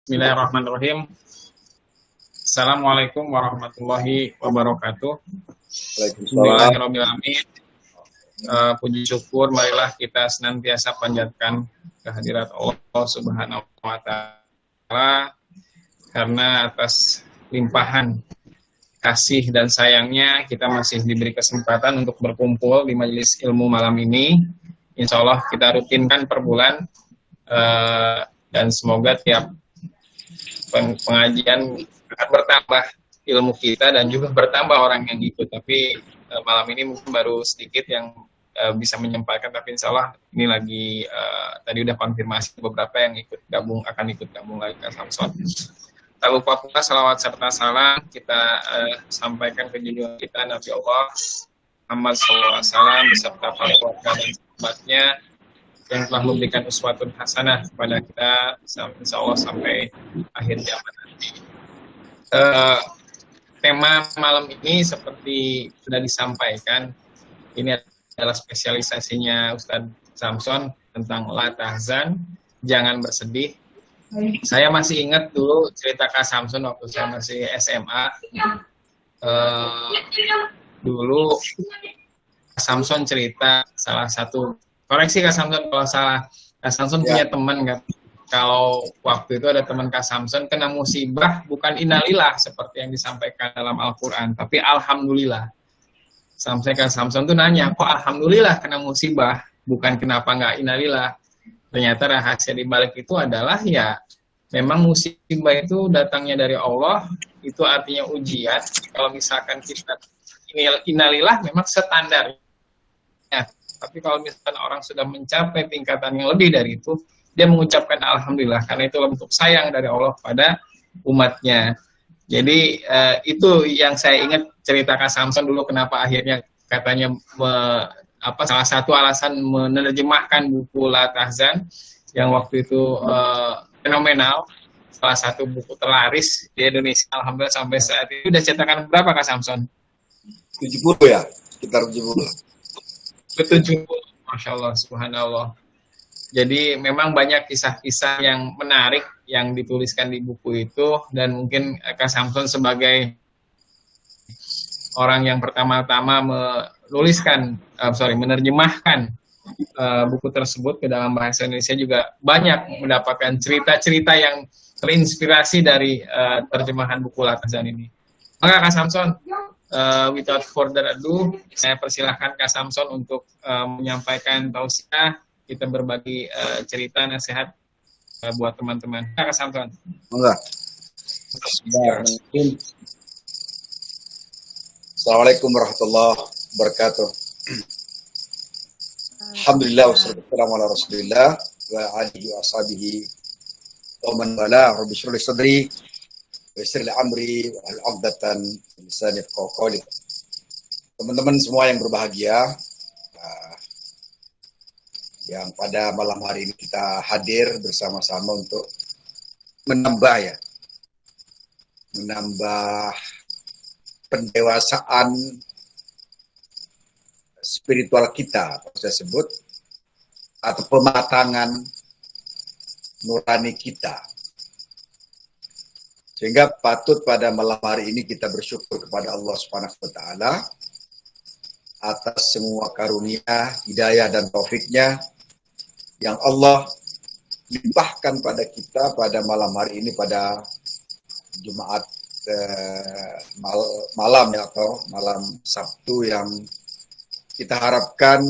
Bismillahirrahmanirrahim. Assalamualaikum warahmatullahi wabarakatuh. Waalaikumsalam. Alhamdulillahirrahmanirrahim. Puji syukur marilah kita senantiasa panjatkan kehadirat Allah Subhanahu wa Ta'ala, karena atas limpahan kasih dan sayangnya kita masih diberi kesempatan untuk berkumpul di majelis ilmu malam ini. Insya Allah kita rutinkan per bulan, dan semoga tiap pengajian akan bertambah ilmu kita dan juga bertambah orang yang ikut. Tapi malam ini mungkin baru sedikit yang bisa menyampaikan, tapi insya Allah ini lagi tadi udah konfirmasi beberapa yang akan ikut gabung lagi ke Samson. Tak lupa pula salawat serta salam kita sampaikan ke junjungan kita Nabi Allah Muhammad SAW beserta para keluarga dan sahabatnya yang telah memberikan uswatun hasanah kepada kita insya Allah sampai akhir zaman nanti. Tema malam ini seperti sudah disampaikan, ini adalah spesialisasinya Ustadz Samson tentang la tahzan, jangan bersedih. Saya masih ingat dulu cerita Kak Samson waktu saya masih SMA. Dulu Kak Samson cerita salah satu, koreksi Kak Samson kalau salah, Kak Samson punya teman kan, kalau waktu itu ada teman Kak Samson kena musibah, bukan innalillah seperti yang disampaikan dalam Al-Quran, tapi alhamdulillah. Sampai Kak Samson tuh nanya, kok alhamdulillah kena musibah, bukan kenapa nggak innalillah. Ternyata rahasia di balik itu adalah ya memang musibah itu datangnya dari Allah, itu artinya ujian. Kalau misalkan kita innalillah memang standarnya. Tapi kalau misalkan orang sudah mencapai tingkatan yang lebih dari itu, dia mengucapkan alhamdulillah, karena itu bentuk sayang dari Allah pada umatnya. Jadi itu yang saya ingat cerita Kak Samson dulu, kenapa akhirnya katanya salah satu alasan menerjemahkan buku La Tahzan yang waktu itu fenomenal, salah satu buku terlaris di Indonesia alhamdulillah sampai saat ini. Udah cetakan berapa Kak Samson? 70 ya, sekitar 70. 70, Masya Allah, Subhanallah. Jadi memang banyak kisah-kisah yang menarik yang dituliskan di buku itu, dan mungkin Kak Samson sebagai orang yang pertama-tama menerjemahkan buku tersebut ke dalam bahasa Indonesia, juga banyak mendapatkan cerita-cerita yang terinspirasi dari terjemahan buku La Tahzan ini. Maka Kak Samson, without further ado, saya persilahkan Kak Samson untuk menyampaikan tausiah, kita berbagi cerita nasihat buat teman-teman. Kak Samson. Enggak. Assalamualaikum warahmatullahi wabarakatuh. Alhamdulillah wassalamu ala Rasulillah wa alihi wa ashabihi wa man wala. Rabbi shrah li sadri wa yassir li amri wa hlul 'uqdatam min lisani yafqahu qawli. Teman-teman semua yang berbahagia, yang pada malam hari ini kita hadir bersama-sama untuk menambah pendewasaan spiritual kita, saya sebut, atau pematangan nurani kita. Sehingga patut pada malam hari ini kita bersyukur kepada Allah Subhanahu wa Ta'ala atas semua karunia, hidayah dan taufiknya yang Allah limpahkan pada kita pada malam hari ini, pada Jumat malam ya, atau malam Sabtu, yang kita harapkan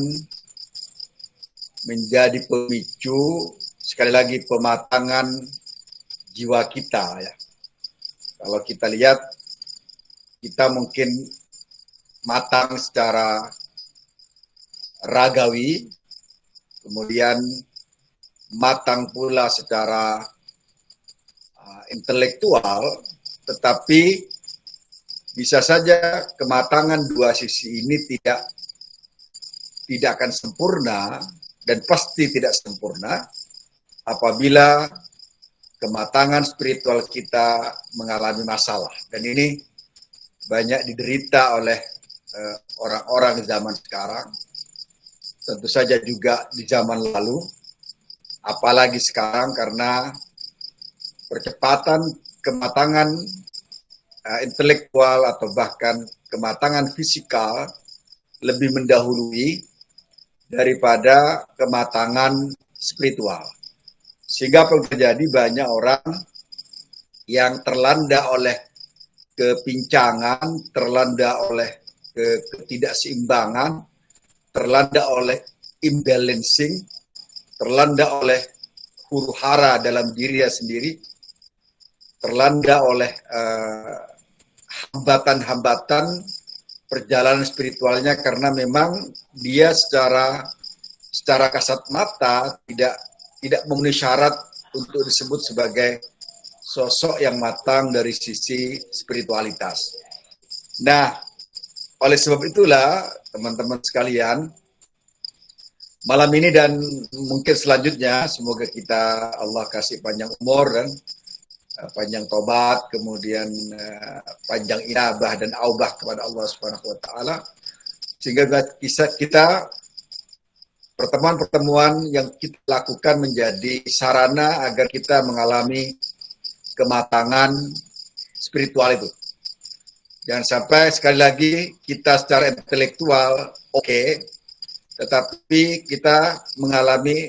menjadi pemicu sekali lagi pematangan jiwa kita ya. Kalau kita lihat, kita mungkin matang secara ragawi, kemudian matang pula secara intelektual, tetapi bisa saja kematangan dua sisi ini tidak akan sempurna, dan pasti tidak sempurna apabila kematangan spiritual kita mengalami masalah. Dan ini banyak diderita oleh orang-orang di zaman sekarang, tentu saja juga di zaman lalu, apalagi sekarang karena percepatan kematangan intelektual atau bahkan kematangan fisikal lebih mendahului daripada kematangan spiritual. Sehingga apa yang terjadi, banyak orang yang terlanda oleh kepincangan, terlanda oleh ketidakseimbangan, terlanda oleh imbalancing, terlanda oleh huru-hara dalam dirinya sendiri, terlanda oleh hambatan-hambatan perjalanan spiritualnya, karena memang dia secara kasat mata tidak memenuhi syarat untuk disebut sebagai sosok yang matang dari sisi spiritualitas. Nah, oleh sebab itulah teman-teman sekalian, malam ini dan mungkin selanjutnya, semoga kita Allah kasih panjang umur dan panjang tobat, kemudian panjang inabah dan aubah kepada Allah Subhanahu wa taala, sehingga kita pertemuan-pertemuan yang kita lakukan menjadi sarana agar kita mengalami kematangan spiritual itu. Jangan sampai sekali lagi kita secara intelektual oke, tetapi kita mengalami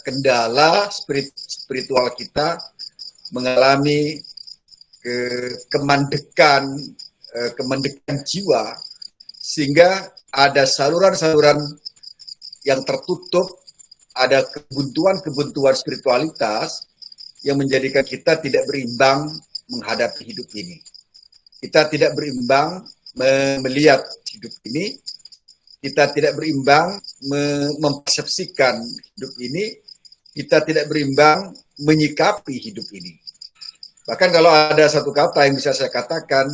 kendala spiritual kita, mengalami kemandekan jiwa, sehingga ada saluran-saluran yang tertutup, ada kebuntuan spiritualitas yang menjadikan kita tidak berimbang menghadapi hidup ini. Kita tidak berimbang melihat hidup ini, kita tidak berimbang mempersepsikan hidup ini, kita tidak berimbang menyikapi hidup ini. Bahkan kalau ada satu kata yang bisa saya katakan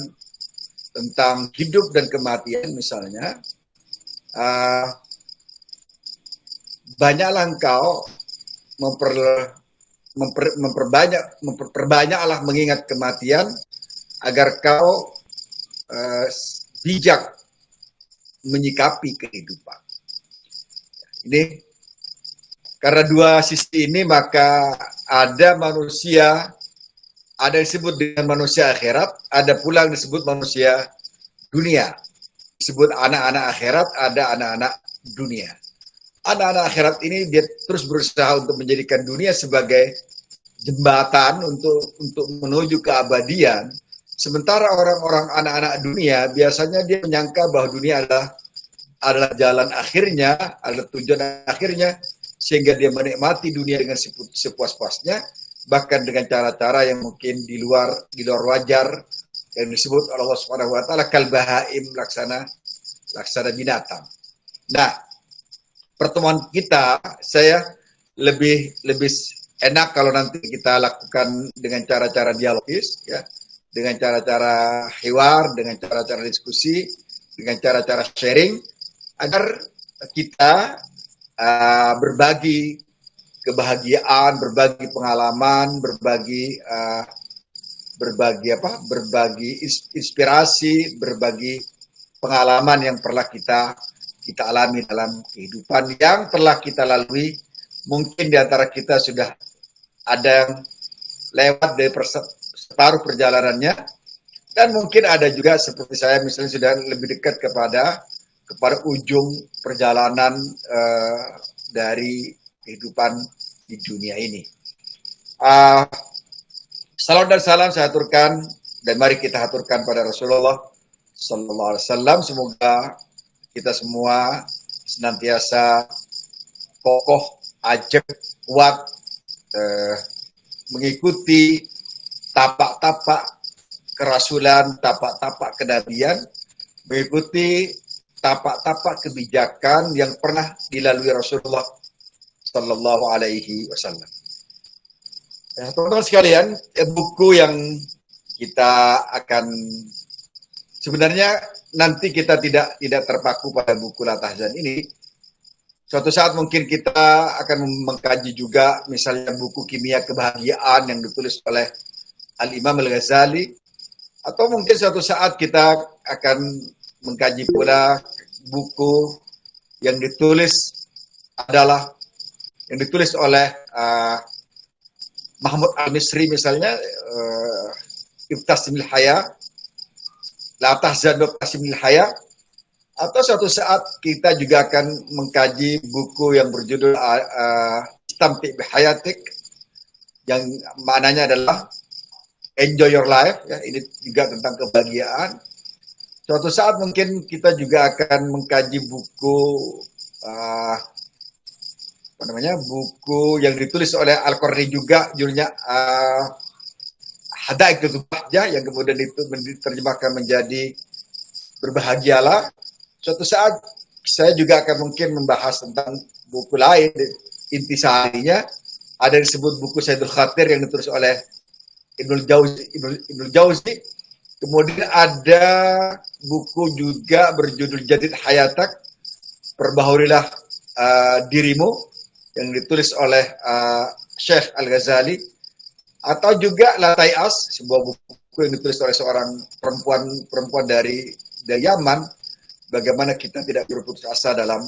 tentang hidup dan kematian misalnya, banyaklah engkau memperbanyaklah mengingat kematian agar kau bijak menyikapi kehidupan. Ini karena dua sisi ini, maka ada manusia, ada yang disebut dengan manusia akhirat, ada pula yang disebut manusia dunia. Disebut anak-anak akhirat, ada anak-anak dunia. Anak-anak akhirat ini dia terus berusaha untuk menjadikan dunia sebagai jembatan untuk menuju keabadian. Sementara orang-orang anak-anak dunia biasanya dia menyangka bahwa dunia adalah jalan akhirnya, adalah tujuan akhirnya, sehingga dia menikmati dunia dengan sepuas-puasnya, bahkan dengan cara-cara yang mungkin di luar wajar, yang disebut oleh Allah Subhanahu wa taala kal bahaim, laksana binatang. Nah, pertemuan kita saya lebih enak kalau nanti kita lakukan dengan cara-cara dialogis, ya, dengan cara-cara hiwar, dengan cara-cara diskusi, dengan cara-cara sharing, agar kita berbagi kebahagiaan, berbagi pengalaman, berbagi inspirasi, berbagi pengalaman yang pernah kita alami dalam kehidupan yang telah kita lalui. Mungkin di antara kita sudah ada yang lewat dari separuh perjalanannya, dan mungkin ada juga seperti saya misalnya sudah lebih dekat kepada ujung perjalanan dari kehidupan di dunia ini. Salam dan salam saya aturkan, dan mari kita aturkan pada Rasulullah Sallallahu Alaihi Wasallam. Semoga kita semua senantiasa kokoh, ajak, kuat, mengikuti tapak-tapak kerasulan, tapak-tapak kenabian, mengikuti tapak-tapak kebijakan yang pernah dilalui Rasulullah Sallallahu Alaihi Wasallam. Ya, teman-teman sekalian, buku yang kita akan, sebenarnya nanti kita tidak terpaku pada buku La Tahzan ini. Suatu saat mungkin kita akan mengkaji juga misalnya buku Kimia Kebahagiaan yang ditulis oleh Al-Imam Al-Ghazali, atau mungkin suatu saat kita akan mengkaji pula buku yang ditulis oleh Mahmud Al-Misri misalnya, Ibtasimil Haya, La Tahzan Ibtasimil Haya, atau suatu saat kita juga akan mengkaji buku yang berjudul Istamti' Bihayatik, yang maknanya adalah Enjoy Your Life, ya, ini juga tentang kebahagiaan. Suatu saat mungkin kita juga akan mengkaji buku buku yang ditulis oleh Al-Qarni juga, judulnya Hadaikatul Bahjah, yang kemudian itu diterjemahkan menjadi Berbahagialah. Suatu saat saya juga akan mungkin membahas tentang buku lain, intisarinya ada yang disebut buku Sayyidul Khatir yang ditulis oleh Ibnul Jauzi. Kemudian ada buku juga berjudul Jadid Hayatak, Perbaharulah Dirimu, yang ditulis oleh Syekh Al-Ghazali. Atau juga Latai As, sebuah buku yang ditulis oleh seorang perempuan dari Yaman, bagaimana kita tidak berputus asa dalam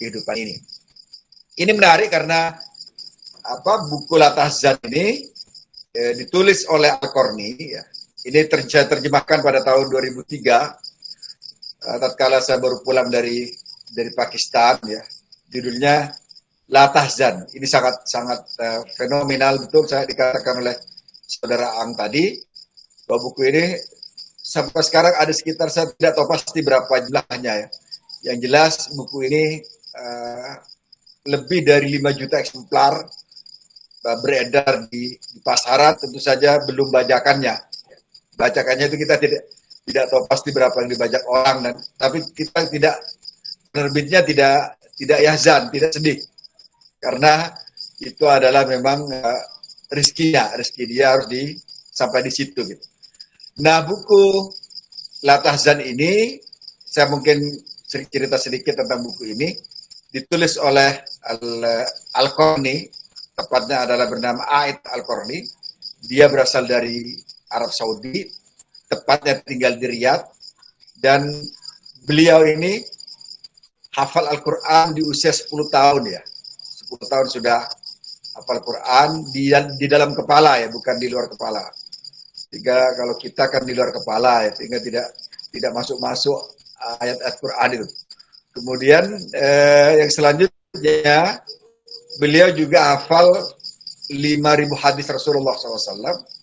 kehidupan ini. Ini menarik karena buku La Tahzan ini ditulis oleh Al-Qarni, ya. Ini terjemahkan pada tahun 2003, tatkala saya baru pulang dari Pakistan, ya. Judulnya La Tahzan. Ini sangat fenomenal, betul saya dikatakan oleh saudara Ang tadi, bahwa buku ini sampai sekarang ada sekitar, saya tidak tahu pasti berapa jumlahnya, ya. Yang jelas buku ini lebih dari 5 juta eksemplar beredar di pasaran. Tentu saja belum bajakannya. Bacakannya itu kita tidak tahu pasti berapa yang dibajak orang, tapi kita tidak, penerbitnya tidak yahzan, tidak sedih, karena itu adalah memang rezeki dia harus sampai di situ gitu. Nah, buku La Tahzan ini, saya mungkin cerita sedikit tentang buku ini, ditulis oleh Al-Qarni, tepatnya adalah bernama A'id Al-Qarni. Dia berasal dari Arab Saudi, tepatnya tinggal di Riyadh, dan beliau ini hafal Al-Quran di usia 10 tahun, ya. 10 tahun sudah hafal Quran di dalam kepala, ya, bukan di luar kepala. Sehingga kalau kita kan di luar kepala, ya, sehingga tidak masuk ayat-ayat Quran itu. Kemudian yang selanjutnya, beliau juga hafal 5.000 hadis Rasulullah SAW.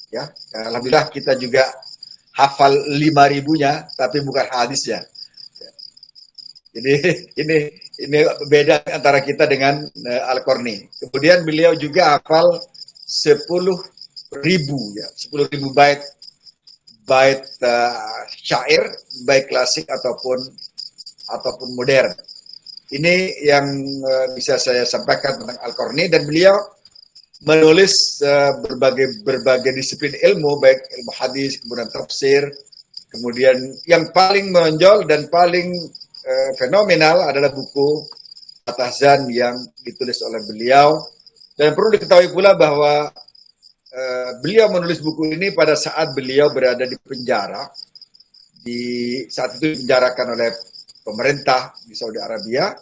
Ya, alhamdulillah kita juga hafal 5.000-nya, tapi bukan hadisnya. Jadi ini beda antara kita dengan Al-Qarni. Kemudian beliau juga hafal 10.000, ya, 10.000 bait syair, baik klasik ataupun modern. Ini yang bisa saya sampaikan tentang Al-Qarni, dan beliau menulis berbagai disiplin ilmu, baik ilmu hadis, kemudian tafsir, kemudian yang paling menonjol dan paling fenomenal adalah buku La Tahzan yang ditulis oleh beliau. Dan perlu diketahui pula bahwa beliau menulis buku ini pada saat beliau berada di penjara, saat itu dipenjarakan oleh pemerintah di Saudi Arabia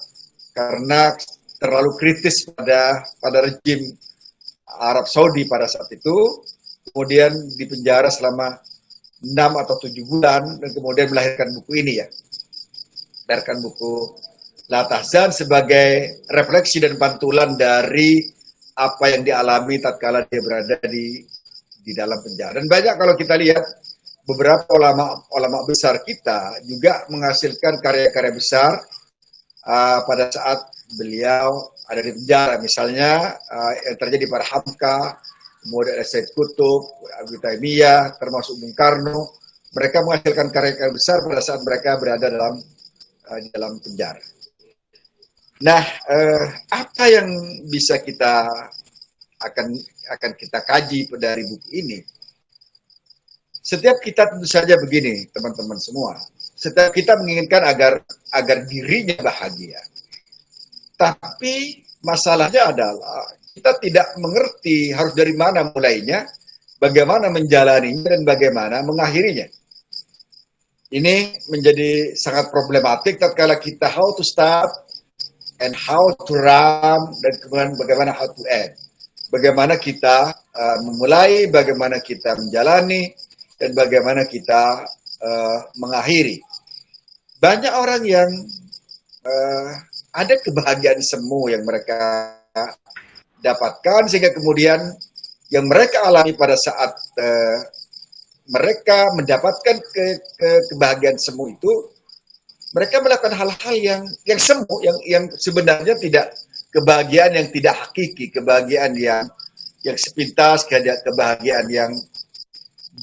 karena terlalu kritis pada rejim Arab Saudi pada saat itu. Kemudian dipenjara selama 6 atau 7 bulan, dan kemudian melahirkan buku ini, ya. Melahirkan buku La Tahzan sebagai refleksi dan pantulan dari apa yang dialami tatkala dia berada di dalam penjara. Dan banyak kalau kita lihat, beberapa ulama besar kita juga menghasilkan karya-karya besar pada saat beliau ada di penjara. Misalnya yang terjadi pada Hamka, kemudian Said Qutb, Abu Taimiyah, termasuk Bung Karno. Mereka menghasilkan karya-karya besar pada saat mereka berada di dalam penjara. Nah, apa yang bisa kita akan kita kaji dari buku ini? Setiap kita tentu saja begini, teman-teman semua. Setiap kita menginginkan agar dirinya bahagia. Tapi masalahnya adalah kita tidak mengerti harus dari mana mulainya, bagaimana menjalaninya, dan bagaimana mengakhirinya. Ini menjadi sangat problematik tatkala kita how to start and how to run, dan kemudian bagaimana how to end. bagaimana kita memulai, bagaimana kita menjalani, dan bagaimana kita mengakhiri. Banyak orang yang ada kebahagiaan semu yang mereka dapatkan, sehingga kemudian yang mereka alami pada saat mereka mendapatkan kebahagiaan semu itu, mereka melakukan hal-hal yang semu, yang sebenarnya tidak, kebahagiaan yang tidak hakiki, kebahagiaan yang sepintas, kebahagiaan yang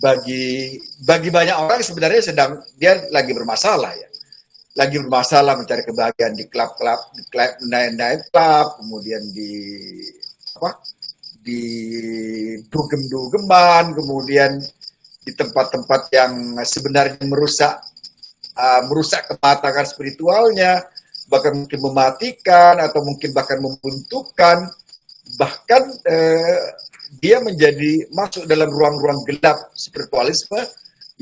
bagi banyak orang sebenarnya dia lagi bermasalah ya. Lagi bermasalah mencari kebahagiaan di klub-klub, di night club, kemudian di dugem-dugeman, kemudian di tempat-tempat yang sebenarnya merusak kematangan spiritualnya, bahkan mungkin mematikan atau mungkin bahkan membuntukkan, bahkan dia menjadi masuk dalam ruang-ruang gelap spiritualisme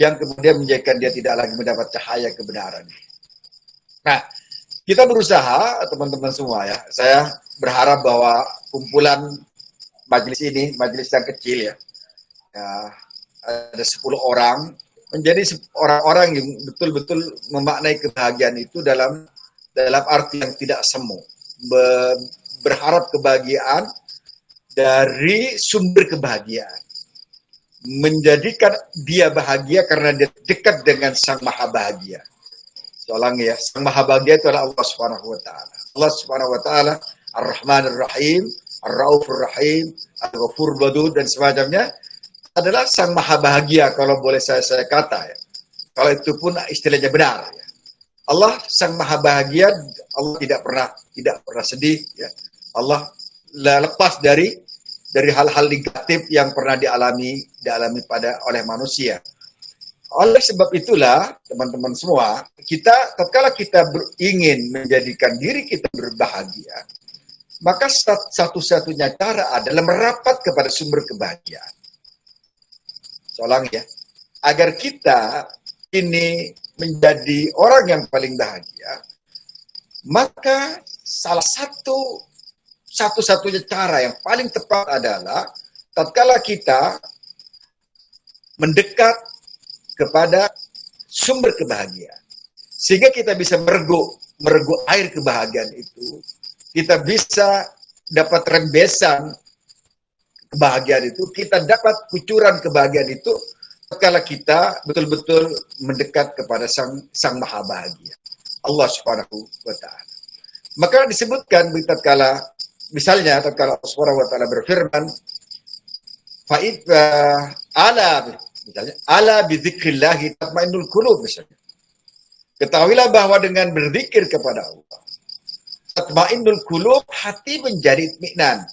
yang kemudian menjadikan dia tidak lagi mendapat cahaya kebenaran. Nah, kita berusaha, teman-teman semua ya, saya berharap bahwa kumpulan majelis ini, majelis yang kecil ya, ada 10 orang, menjadi orang-orang yang betul-betul memaknai kebahagiaan itu dalam arti yang tidak semu. Berharap kebahagiaan dari sumber kebahagiaan. Menjadikan dia bahagia karena dia dekat dengan Sang Maha Bahagia. Soalnya ya, Sang Maha Bahagia itu adalah Allah Subhanahu wa taala. Allah Subhanahu wa taala Ar-Rahman Ar-Rahim, Ar-Raufur Rahim, Al-Ghafur Wadud dan semacamnya adalah Sang Maha Bahagia, kalau boleh saya kata ya. Kalau itu pun istilahnya benar ya. Allah Sang Maha Bahagia, Allah tidak pernah sedih ya. Allah lepas dari hal-hal negatif yang pernah dialami oleh manusia. Oleh sebab itulah, teman-teman semua, tatkala kita ingin menjadikan diri kita berbahagia, maka satu-satunya cara adalah merapat kepada sumber kebahagiaan. Soalnya ya, agar kita ini menjadi orang yang paling bahagia, maka satu-satunya cara yang paling tepat adalah tatkala kita mendekat kepada sumber kebahagiaan, sehingga kita bisa mergo air kebahagiaan itu, kita bisa dapat rembesan kebahagiaan itu, kita dapat kucuran kebahagiaan itu tatkala kita betul-betul mendekat kepada Sang Maha Bahagia, Allah Subhanahu wa taala. Maka disebutkan tatkala Allah Subhanahu wa taala berfirman, misalnya, ala bidzikrillahi tatmainnul qulub, misalnya. Ketahuilah bahwa dengan berzikir kepada Allah, tatmainnul qulub, hati menjadi itminan.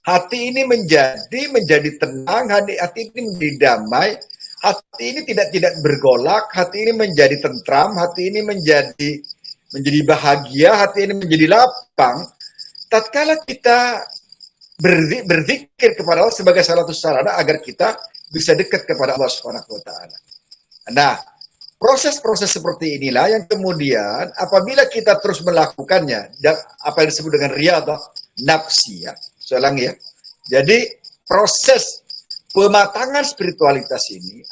Hati ini menjadi tenang, hati ini menjadi damai, hati ini tidak bergolak, hati ini menjadi tentram, hati ini menjadi bahagia, hati ini menjadi lapang. Tatkala kita berzikir kepada Allah sebagai salah satu sarana agar kita bisa dekat kepada Allah Subhanahu wa taala. Nah, proses-proses seperti inilah yang kemudian apabila kita terus melakukannya, apa yang disebut dengan riyadhah nafsi ya. Soalnya ya. Jadi proses pematangan spiritualitas ini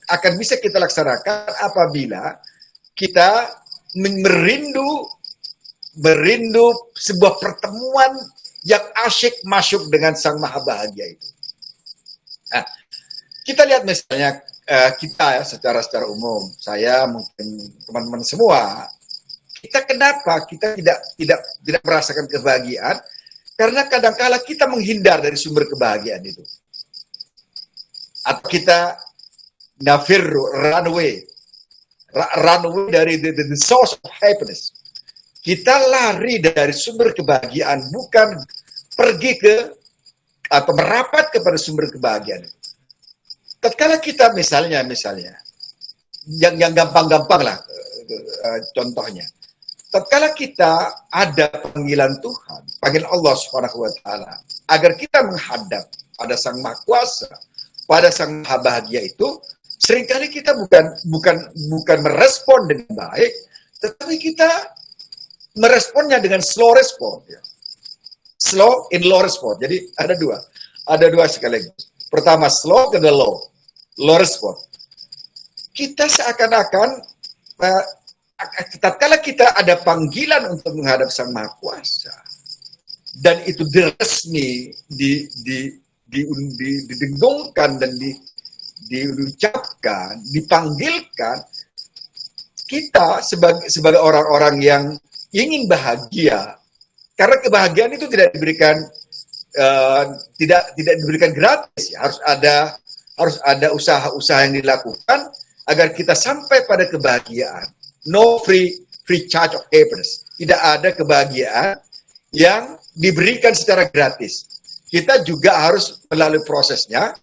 akan bisa kita laksanakan apabila kita merindu sebuah pertemuan yang asyik masuk dengan Sang Maha Bahagia itu. Nah, kita lihat misalnya kita ya secara umum, saya mungkin teman-teman semua, kenapa kita tidak merasakan kebahagiaan? Karena kadang-kala kita menghindar dari sumber kebahagiaan itu, atau kita run away dari the source of happiness. Kita lari dari sumber kebahagiaan, bukan pergi atau merapat kepada sumber kebahagiaan. Tatkala kita misalnya yang gampang-gampang lah contohnya. Tatkala kita ada panggilan Tuhan, panggilan Allah Subhanahu wa taala, agar kita menghadap pada Sang Maha Kuasa, pada Sang Maha Bahagia itu, seringkali kita bukan merespon dengan baik, tetapi kita meresponnya dengan slow respon. Ya. Slow and low respon. Jadi ada dua. Ada dua sekaligus. Pertama slow, kedua low respon. Kita seakan-akan tatkala kita ada panggilan untuk menghadap Sang Maha Kuasa dan itu resmi didengungkan dan diucapkan, dipanggilkan, kita sebagai orang-orang yang ingin bahagia, karena kebahagiaan itu tidak diberikan tidak diberikan gratis, harus ada usaha-usaha yang dilakukan agar kita sampai pada kebahagiaan. No free charge of happiness. Tidak ada kebahagiaan yang diberikan secara gratis. Kita juga harus melalui prosesnya,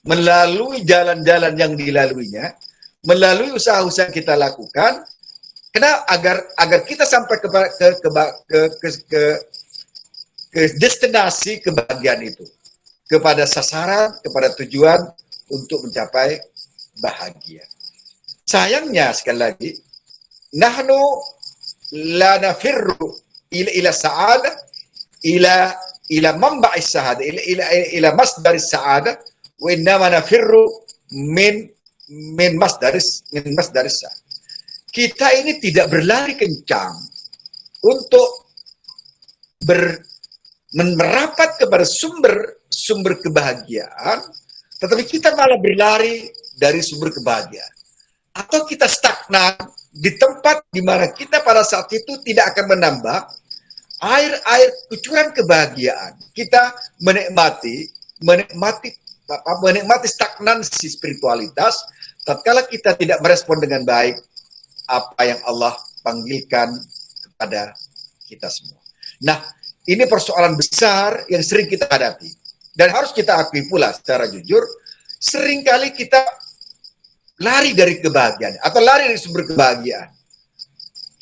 melalui jalan-jalan yang dilaluinya, melalui usaha-usaha yang kita lakukan, agar kita sampai ke destinasi kebahagiaan itu, kepada sasaran, kepada tujuan untuk mencapai bahagia. Sayangnya sekali lagi, nahnu la nafirru ila sa'adah, ila manba'is sa'adah, ila masdaris sa'adah, wa innama nafirru min masdaris sa'adah. Kita ini tidak berlari kencang untuk merapat kepada sumber kebahagiaan, tetapi kita malah berlari dari sumber kebahagiaan. Atau kita stagnan di tempat di mana kita pada saat itu tidak akan menambah air kucuran kebahagiaan. Kita menikmati stagnansi spiritualitas tatkala kita tidak merespon dengan baik apa yang Allah panggilkan kepada kita semua. Nah, ini persoalan besar yang sering kita hadapi. Dan harus kita akui pula secara jujur, seringkali kita lari dari kebahagiaan atau lari dari sumber kebahagiaan.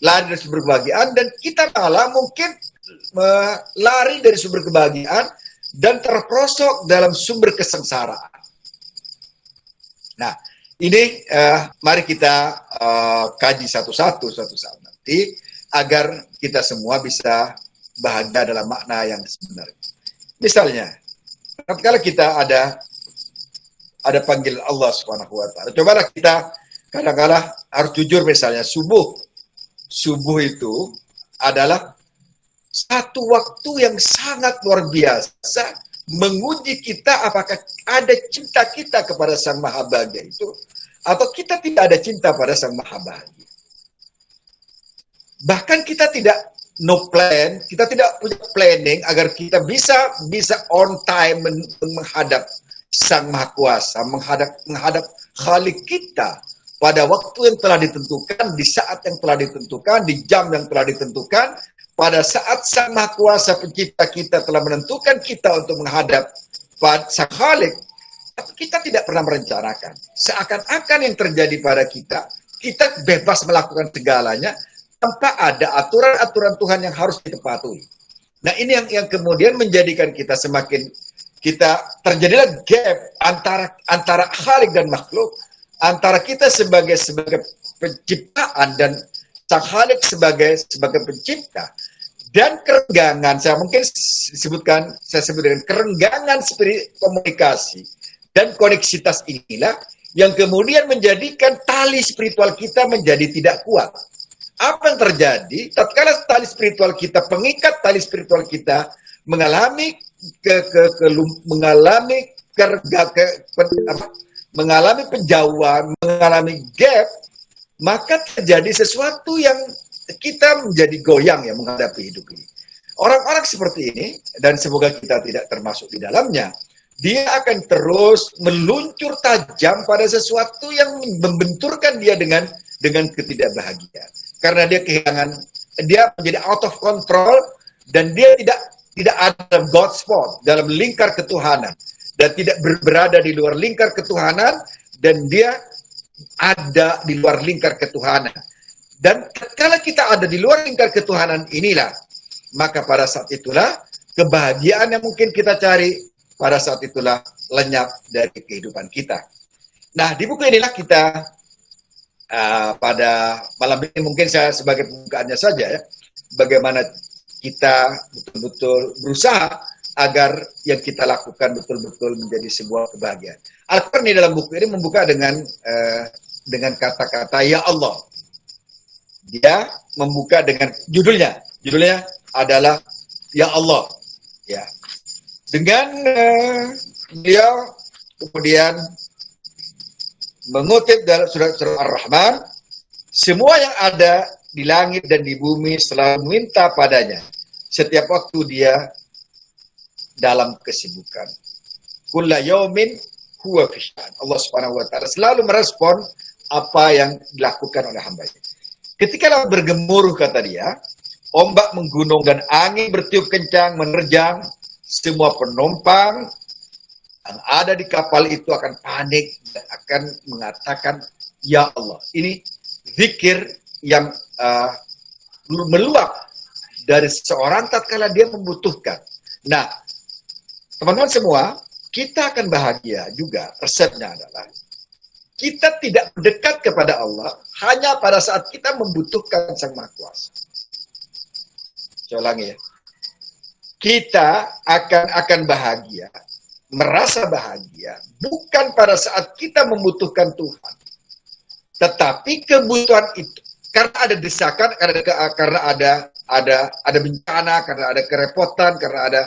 Lari dari sumber kebahagiaan dan kita malah mungkin lari dari sumber kebahagiaan dan terperosok dalam sumber kesengsaraan. Nah, ini mari kita kaji satu-satu suatu saat nanti agar kita semua bisa bahagia dalam makna yang sebenarnya. Misalnya, kalau kita ada panggilan Allah Subhanahu wa taala. Cobalah kita kadang-kadang harus jujur, misalnya subuh itu adalah satu waktu yang sangat luar biasa menguji kita apakah ada cinta kita kepada Sang Maha Bahagia itu atau kita tidak ada cinta pada Sang Maha Bahagia. Bahkan kita tidak kita tidak punya planning agar kita bisa on time menghadap Sang Maha Kuasa, menghadap Khalik kita pada waktu yang telah ditentukan, di saat yang telah ditentukan, di jam yang telah ditentukan, pada saat Sang Maha Kuasa Pencipta kita telah menentukan kita untuk menghadap Sang Khalik. Tapi kita tidak pernah merencanakan. Seakan-akan yang terjadi pada kita bebas melakukan segalanya tanpa ada aturan-aturan Tuhan yang harus kita patuhi. Nah, ini yang kemudian menjadikan kita terjadilah gap antara Khalik dan makhluk, antara kita sebagai penciptaan dan Sang Khalik sebagai pencipta, dan kerenggangan. Saya sebut dengan kerenggangan komunikasi dan koneksitas inilah yang kemudian menjadikan tali spiritual kita menjadi tidak kuat. Apa yang terjadi tatkala pengikat tali spiritual kita mengalami mengalami penjauhan, mengalami gap, maka terjadi sesuatu yang kita menjadi goyang ya menghadapi hidup ini. Orang-orang seperti ini, dan semoga kita tidak termasuk di dalamnya, dia akan terus meluncur tajam pada sesuatu yang membenturkan dia dengan ketidakbahagiaan. Karena dia menjadi out of control dan dia tidak ada God spot dalam lingkar ketuhanan dan tidak berada di luar lingkar ketuhanan dan dia ada di luar lingkar ketuhanan. Dan kalau kita ada di luar lingkar ketuhanan inilah, maka pada saat itulah kebahagiaan yang mungkin kita cari, pada saat itulah lenyap dari kehidupan kita. Nah, di buku inilah kita pada malam ini mungkin saya sebagai pembukaannya saja ya, bagaimana kita betul-betul berusaha agar yang kita lakukan betul-betul menjadi sebuah kebahagiaan. Al-Qarni dalam buku ini membuka dengan kata-kata ya Allah. Dia membuka dengan judulnya. Judulnya adalah ya Allah. Ya. Dengan beliau kemudian mengutip dalam surat Ar-Rahman, semua yang ada di langit dan di bumi selalu meminta padanya. Setiap waktu dia dalam kesibukan. Kulla yaumin huwa fi sya'an. Allah Subhanahu wa taala selalu merespon apa yang dilakukan oleh hamba-Nya. Ketika bergemuruh, kata dia, ombak menggunung dan angin bertiup kencang menerjang, semua penumpang yang ada di kapal itu akan panik dan akan mengatakan ya Allah. Ini zikir yang meluap dari seseorang tatkala dia membutuhkan. Nah, teman-teman semua, kita akan bahagia juga. Resepnya adalah kita tidak mendekat kepada Allah hanya pada saat kita membutuhkan Sang Maha Kuasa. Saya ulangi ya. Kita akan bahagia, merasa bahagia bukan pada saat kita membutuhkan Tuhan. Tetapi kebutuhan itu karena ada desakan, karena ada bencana, karena ada kerepotan, karena ada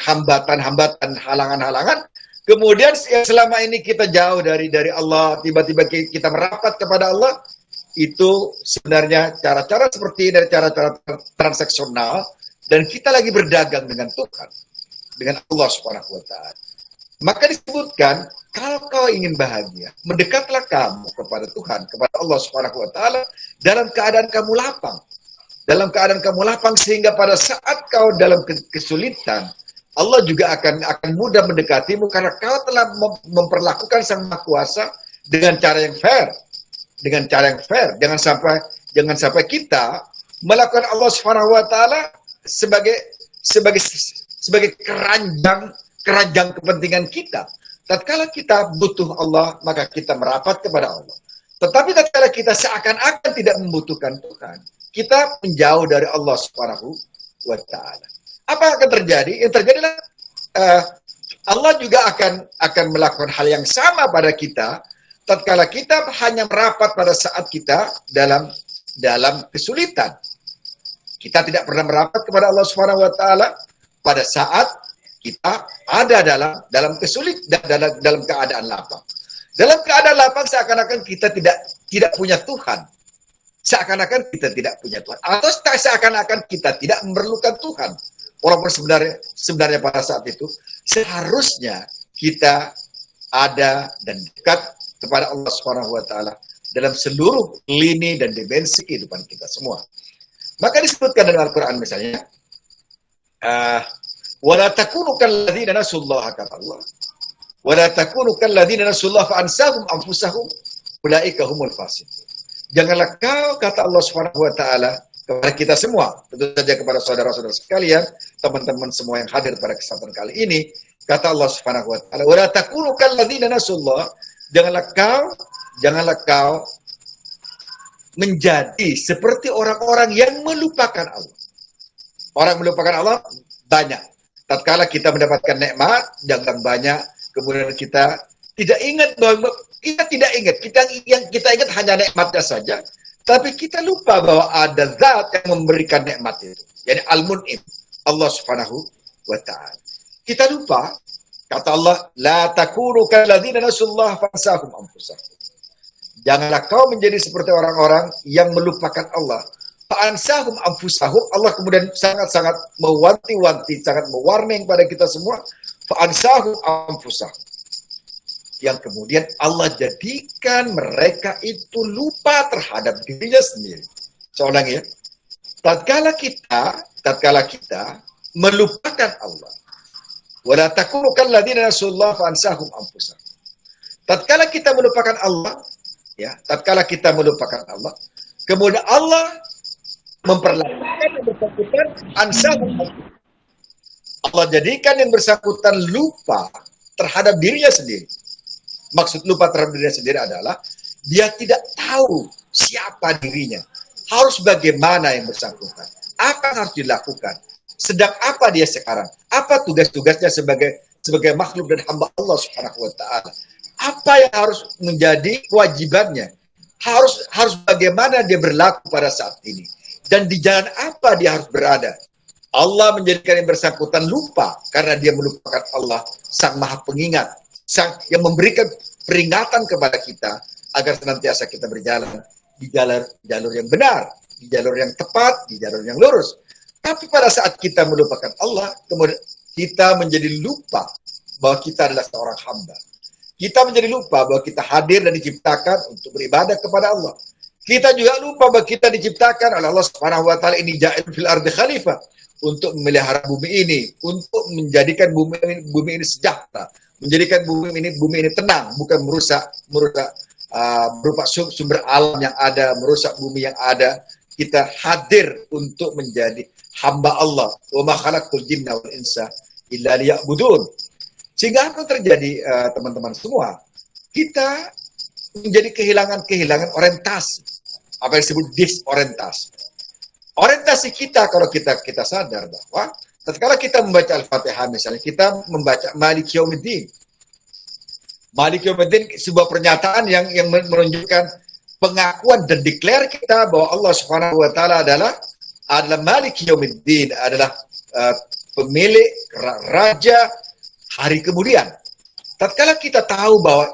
hambatan-hambatan, halangan-halangan. Kemudian selama ini kita jauh dari Allah, tiba-tiba kita merapat kepada Allah. Itu sebenarnya cara-cara seperti dari cara-cara transaksional, dan kita lagi berdagang dengan Tuhan, dengan Allah Subhanahu wa taala. Maka disebutkan, kalau kau ingin bahagia, mendekatlah kamu kepada Tuhan, kepada Allah Subhanahu wa taala dalam keadaan kamu lapang. Dalam keadaan kamu lapang, sehingga pada saat kau dalam kesulitan, Allah juga akan mudah mendekatimu karena kau telah memperlakukan Sang Maha Kuasa dengan cara yang fair. Dengan cara yang fair. Jangan sampai kita melakukan Allah Subhanahu wa taala sebagai keranjang kepentingan kita. Tatkala kita butuh Allah, maka kita merapat kepada Allah. Tetapi tatkala kita seakan-akan tidak membutuhkan Tuhan, kita menjauh dari Allah Subhanahu wa taala. Apa yang akan terjadi? Yang terjadi adalah Allah juga akan melakukan hal yang sama pada kita tatkala kita hanya merapat pada saat kita dalam kesulitan. Kita tidak pernah merapat kepada Allah Subhanahu wa taala pada saat kita ada dalam kesulitan, dalam keadaan lapang. Dalam keadaan lapang seakan-akan kita tidak punya Tuhan. Seakan-akan kita tidak punya Tuhan. Atau seakan-akan kita tidak memerlukan Tuhan. Walaupun sebenarnya pada saat itu seharusnya kita ada dan dekat kepada Allah Subhanahu wa taala dalam seluruh lini dan dimensi kehidupan kita semua. Maka disebutkan dalam Al-Qur'an misalnya, wala takunu kalladzina nasullaha, kata Allah. Wala takunu kalladzina nasullaha fa ansahum anfusahum ulaika humul fasiqun. Janganlah kau, kata Allah Subhanahu wa taala, kepada kita semua, tentu saja kepada saudara-saudara sekalian, teman-teman semua yang hadir pada kesempatan kali ini, kata Allah Subhanahu wa taala, wala takunu kalladzina nasullaha, janganlah kau menjadi seperti orang-orang yang melupakan Allah. Orang melupakan Allah banyak. Tatkala kita mendapatkan nikmat, jangan banyak, kemudian kita tidak ingat bahwa kita ingat hanya nikmatnya saja, tapi kita lupa bahwa ada zat yang memberikan nikmat itu. Jadi Al-Mun'im, Allah Subhanahu wa taala. Kita lupa, kata Allah, la takunu kalladzina nasullaha fansahum anfusahum. Janganlah kau menjadi seperti orang-orang yang melupakan Allah. Fa'ansahum anfusahum, Allah kemudian sangat-sangat mewanti-wanti, sangat mewarning pada kita semua. Fa'ansahum anfusahum. Yang kemudian Allah jadikan mereka itu lupa terhadap dirinya sendiri. Saya ulangi ya. Tatkala kita melupakan Allah. Wala takunu kalladzina nasullaha fa'ansahum anfusahum. Tatkala kita melupakan Allah, ya, tatkala kita melupakan Allah, kemudian Allah memperlakukan yang bersangkutan ansahum. Allah jadikan yang bersangkutan lupa terhadap dirinya sendiri. Maksud lupa terhadap dirinya sendiri adalah dia tidak tahu siapa dirinya, harus bagaimana yang bersangkutan, apa yang harus dilakukan, sedang apa dia sekarang? Apa tugas-tugasnya sebagai makhluk dan hamba Allah Subhanahu wa taala? Apa yang harus menjadi kewajibannya? Harus bagaimana dia berlaku pada saat ini? Dan di jalan apa dia harus berada? Allah menjadikan yang bersangkutan lupa karena dia melupakan Allah, Sang Maha Pengingat, Sang yang memberikan peringatan kepada kita agar senantiasa kita berjalan di jalur yang benar, di jalur yang tepat, di jalur yang lurus. Tapi pada saat kita melupakan Allah, kemudian kita menjadi lupa bahwa kita adalah seorang hamba. Kita menjadi lupa bahwa kita hadir dan diciptakan untuk beribadah kepada Allah. Kita juga lupa bahwa kita diciptakan oleh Allah Subhanahu wa taala, ini ja'il fil ardi khalifah, untuk memelihara bumi ini, untuk menjadikan bumi ini sejahtera, menjadikan bumi ini tenang, bukan merusak berupa sumber alam yang ada, merusak bumi yang ada. Kita hadir untuk menjadi hamba Allah. Wa ma khalaqtul jinna wal insa illa liya'budun. Sehingga apa terjadi, teman-teman semua? Kita menjadi kehilangan orientasi. Apa yang disebut disorientasi. Orientasi kita, kalau kita sadar bahwa tatkala kita membaca Al-Fatihah misalnya, kita membaca Malik Yaumiddin. Malik Yaumiddin sebuah pernyataan yang menunjukkan pengakuan dan declare kita bahwa Allah Subhanahu wa taala adalah Malik Yaumiddin, adalah pemilik raja hari kemudian. Tatkala kita tahu bahwa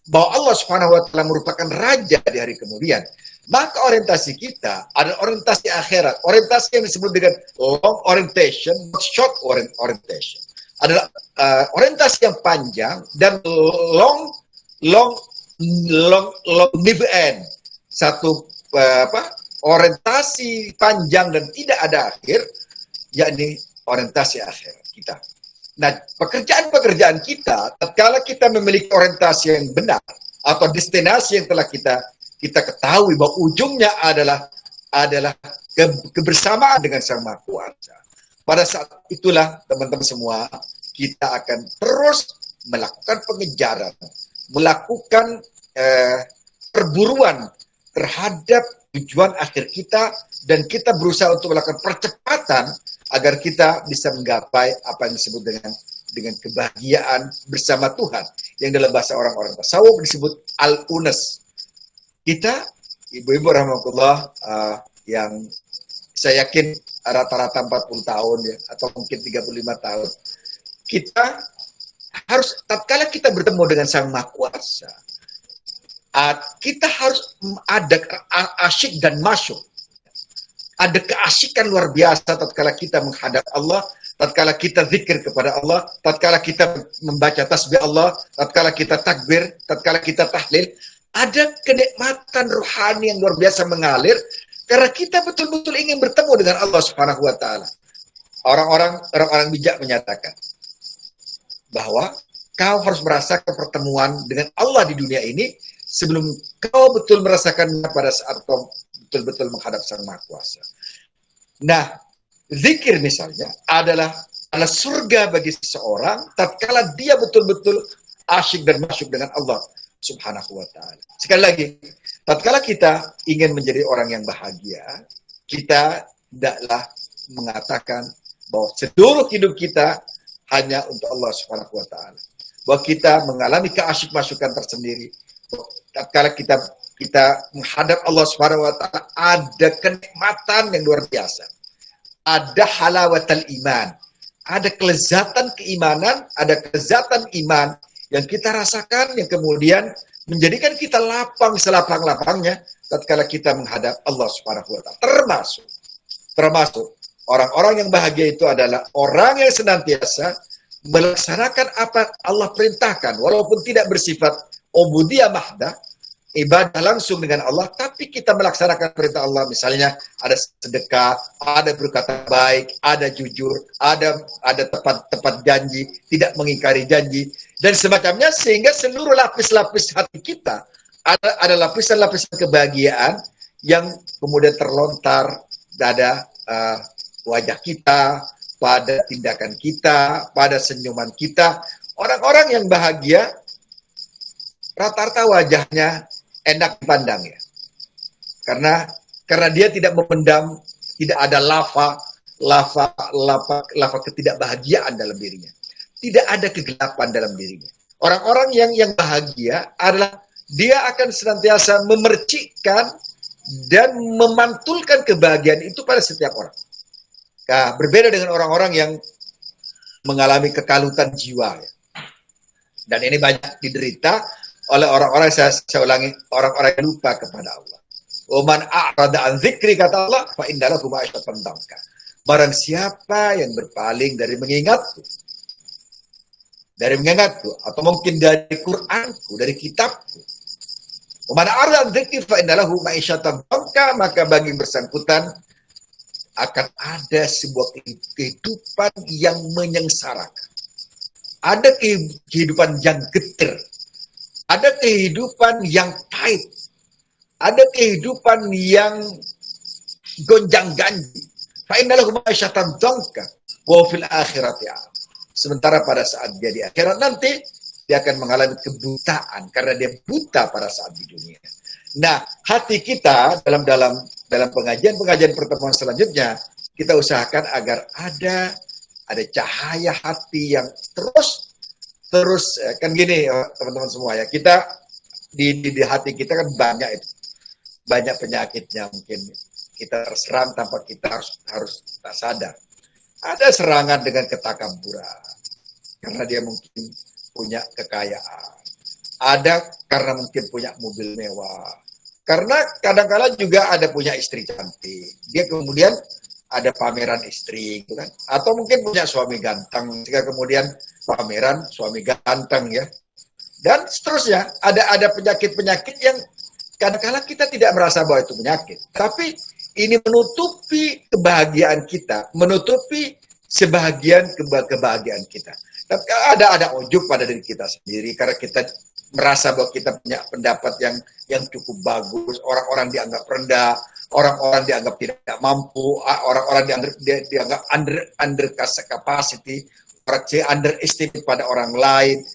bahwa Allah Subhanahu wa taala merupakan raja di hari kemudian, maka orientasi kita adalah orientasi akhirat, orientasi yang disebut dengan long orientation, short orientation. Adalah orientasi yang panjang dan long never end. Satu orientasi panjang dan tidak ada akhir, yakni orientasi akhirat kita. Nah, pekerjaan-pekerjaan kita, tatkala kita memiliki orientasi yang benar atau destinasi yang telah kita ketahui bahwa ujungnya adalah kebersamaan dengan Sang Maha Kuasa. Pada saat itulah, teman-teman semua, kita akan terus melakukan pengejaran, melakukan perburuan terhadap tujuan akhir kita, dan kita berusaha untuk melakukan percepatan agar kita bisa menggapai apa yang disebut dengan kebahagiaan bersama Tuhan, yang dalam bahasa orang-orang tasawuf disebut al-unas. Kita, ibu-ibu rahmatullah, yang saya yakin rata-rata 40 tahun ya, atau mungkin 35 tahun, kita harus, tatkala kita bertemu dengan Sang Maha Kuasa, kita harus ada asyik dan masyuk. Ada keasikan luar biasa tatkala kita menghadap Allah, tatkala kita zikir kepada Allah, tatkala kita membaca tasbih Allah, tatkala kita takbir, tatkala kita tahlil. Ada kenikmatan rohani yang luar biasa mengalir karena kita betul-betul ingin bertemu dengan Allah Subhanahu wa taala. Orang-orang bijak menyatakan bahwa kau harus merasakan pertemuan dengan Allah di dunia ini sebelum kau betul merasakannya pada saat kau betul-betul menghadap Sang Maha Kuasa. Nah, zikir misalnya adalah surga bagi seseorang tatkala dia betul-betul asyik dan masyuk dengan Allah Subhanahu wa ta'ala. Sekali lagi, tatkala kita ingin menjadi orang yang bahagia, kita tidaklah mengatakan bahwa seluruh hidup kita hanya untuk Allah Subhanahu wa ta'ala. Bahwa kita mengalami keasyik-masyukan tersendiri. Tatkala kita menghadap Allah Subhanahu wa ta'ala, ada kenikmatan yang luar biasa. Ada halawatul iman. Ada kelezatan keimanan, ada kelezatan iman yang kita rasakan, yang kemudian menjadikan kita lapang selapang-lapangnya tatkala kita menghadap Allah Subhanahu wa taala. Termasuk orang-orang yang bahagia itu adalah orang yang senantiasa melaksanakan apa Allah perintahkan, walaupun tidak bersifat ubudiyah mahdah, ibadah langsung dengan Allah, tapi kita melaksanakan perintah Allah. Misalnya ada sedekah, ada berkata baik, ada jujur, ada tepat janji, tidak mengingkari janji, dan semacamnya, sehingga seluruh lapis-lapis hati kita ada lapisan-lapisan kebahagiaan yang kemudian terlontar pada wajah kita, pada tindakan kita, pada senyuman kita. Orang-orang yang bahagia rata-rata wajahnya enak dipandang ya, karena dia tidak memendam, tidak ada lava, lava ketidakbahagiaan dalam dirinya. Tidak ada kegelapan dalam dirinya. Orang-orang yang bahagia adalah dia akan senantiasa memercikkan dan memantulkan kebahagiaan itu pada setiap orang. Nah, berbeda dengan orang-orang yang mengalami kekalutan jiwa. Dan ini banyak diderita oleh orang-orang, saya ulangi, orang-orang yang lupa kepada Allah. Waman a'rada an dzikri, kata Allah, fa innalahu ma'isatan dhanka. Barang siapa yang berpaling dari mengingatku, atau mungkin dari Qur'anku, dari kitabku, waman a'rada an dzikri fa innalahu ma'isatan dhanka, maka bagi yang bersangkutan akan ada sebuah kehidupan yang menyengsarakan. Ada kehidupan yang getir, ada kehidupan yang pahit, ada kehidupan yang gonjang-ganjing. Fa innalahu ma'asyatan dhanka wa fil akhirati. Sementara pada saat dia di akhirat nanti dia akan mengalami kebutaan karena dia buta pada saat di dunia. Nah, hati kita dalam pengajian pertemuan selanjutnya kita usahakan agar ada cahaya hati yang terus kan gini teman-teman semua ya, kita di hati kita kan banyak penyakitnya, mungkin kita terserang tanpa kita harus tak sadar. Ada serangan dengan ketakabburan karena dia mungkin punya kekayaan, ada karena mungkin punya mobil mewah, karena kadang-kala juga ada punya istri cantik, dia kemudian ada pameran istri, gitu kan? Atau mungkin punya suami ganteng, sehingga kemudian pameran suami ganteng ya. Dan seterusnya, ada penyakit-penyakit yang kadang-kala kita tidak merasa bahwa itu penyakit. Tapi ini menutupi kebahagiaan kita, menutupi sebahagian kebahagiaan kita. Tapi ada ujub pada diri kita sendiri, karena kita merasa bahwa kita punya pendapat yang cukup bagus, orang-orang dianggap rendah, orang-orang dianggap tidak mampu, orang-orang dianggap under capacity, underestimate pada orang lain.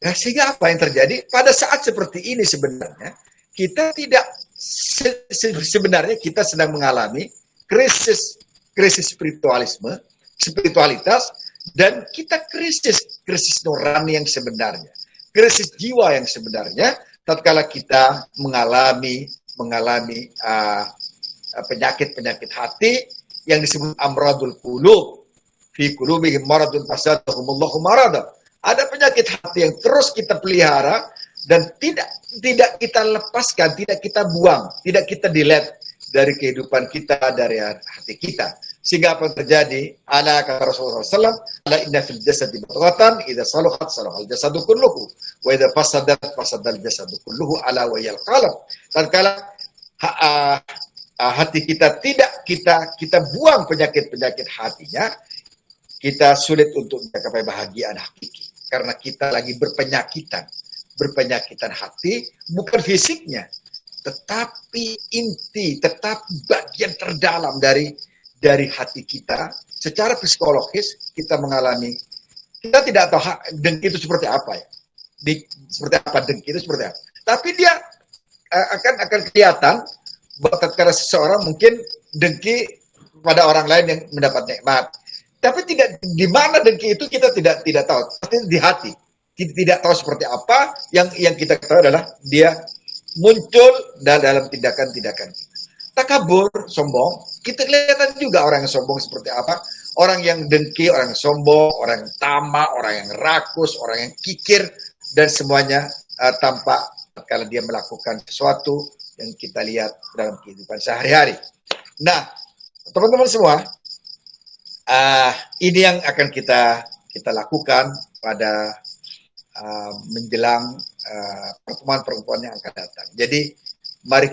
Nah, sehingga apa yang terjadi pada saat seperti ini sebenarnya kita tidak sebenarnya kita sedang mengalami krisis spiritualitas, dan kita krisis nurani yang sebenarnya, krisis jiwa yang sebenarnya tatkala kita mengalami penyakit hati yang disebut amradul qulub. Fi qulubihim maradun fasadahumullahu marada. Ada penyakit hati yang terus kita pelihara dan tidak kita lepaskan, tidak kita buang, tidak kita delete dari kehidupan kita, dari hati kita. Sehingga apa yang terjadi? Ala kata Rasulullah SAW, ala inna fil jasadi mudghatan, idza saluhat salahal jasadu kulluhu, wa idza fasadat fasadal jasadu kulluhu, ala wa yal qalb. Tatkala hati kita tidak kita buang penyakit hatinya, kita sulit untuk mencapai bahagiaan hakiki, karena kita lagi berpenyakitan hati, bukan fisiknya, tetapi bagian terdalam dari hati kita. Secara psikologis kita tidak tahu dengki itu seperti apa ya, dengki itu seperti apa, tapi dia akan kelihatan bahwa tatkala seseorang mungkin dengki pada orang lain yang mendapat nikmat, tapi tidak di mana dengki itu kita tidak tahu, pasti di hati. Tidak tahu seperti apa, yang kita tahu adalah dia muncul dalam tindakan-tindakan kita. Takabur, sombong, kita kelihatan juga orang yang sombong seperti apa, orang yang dengki, orang yang sombong, orang yang tamak, orang yang rakus, orang yang kikir, dan semuanya tampak kalau dia melakukan sesuatu yang kita lihat dalam kehidupan sehari-hari. Nah, teman-teman semua, ini yang akan kita lakukan pada menjelang pertemuan-pertemuan yang akan datang. Jadi, mari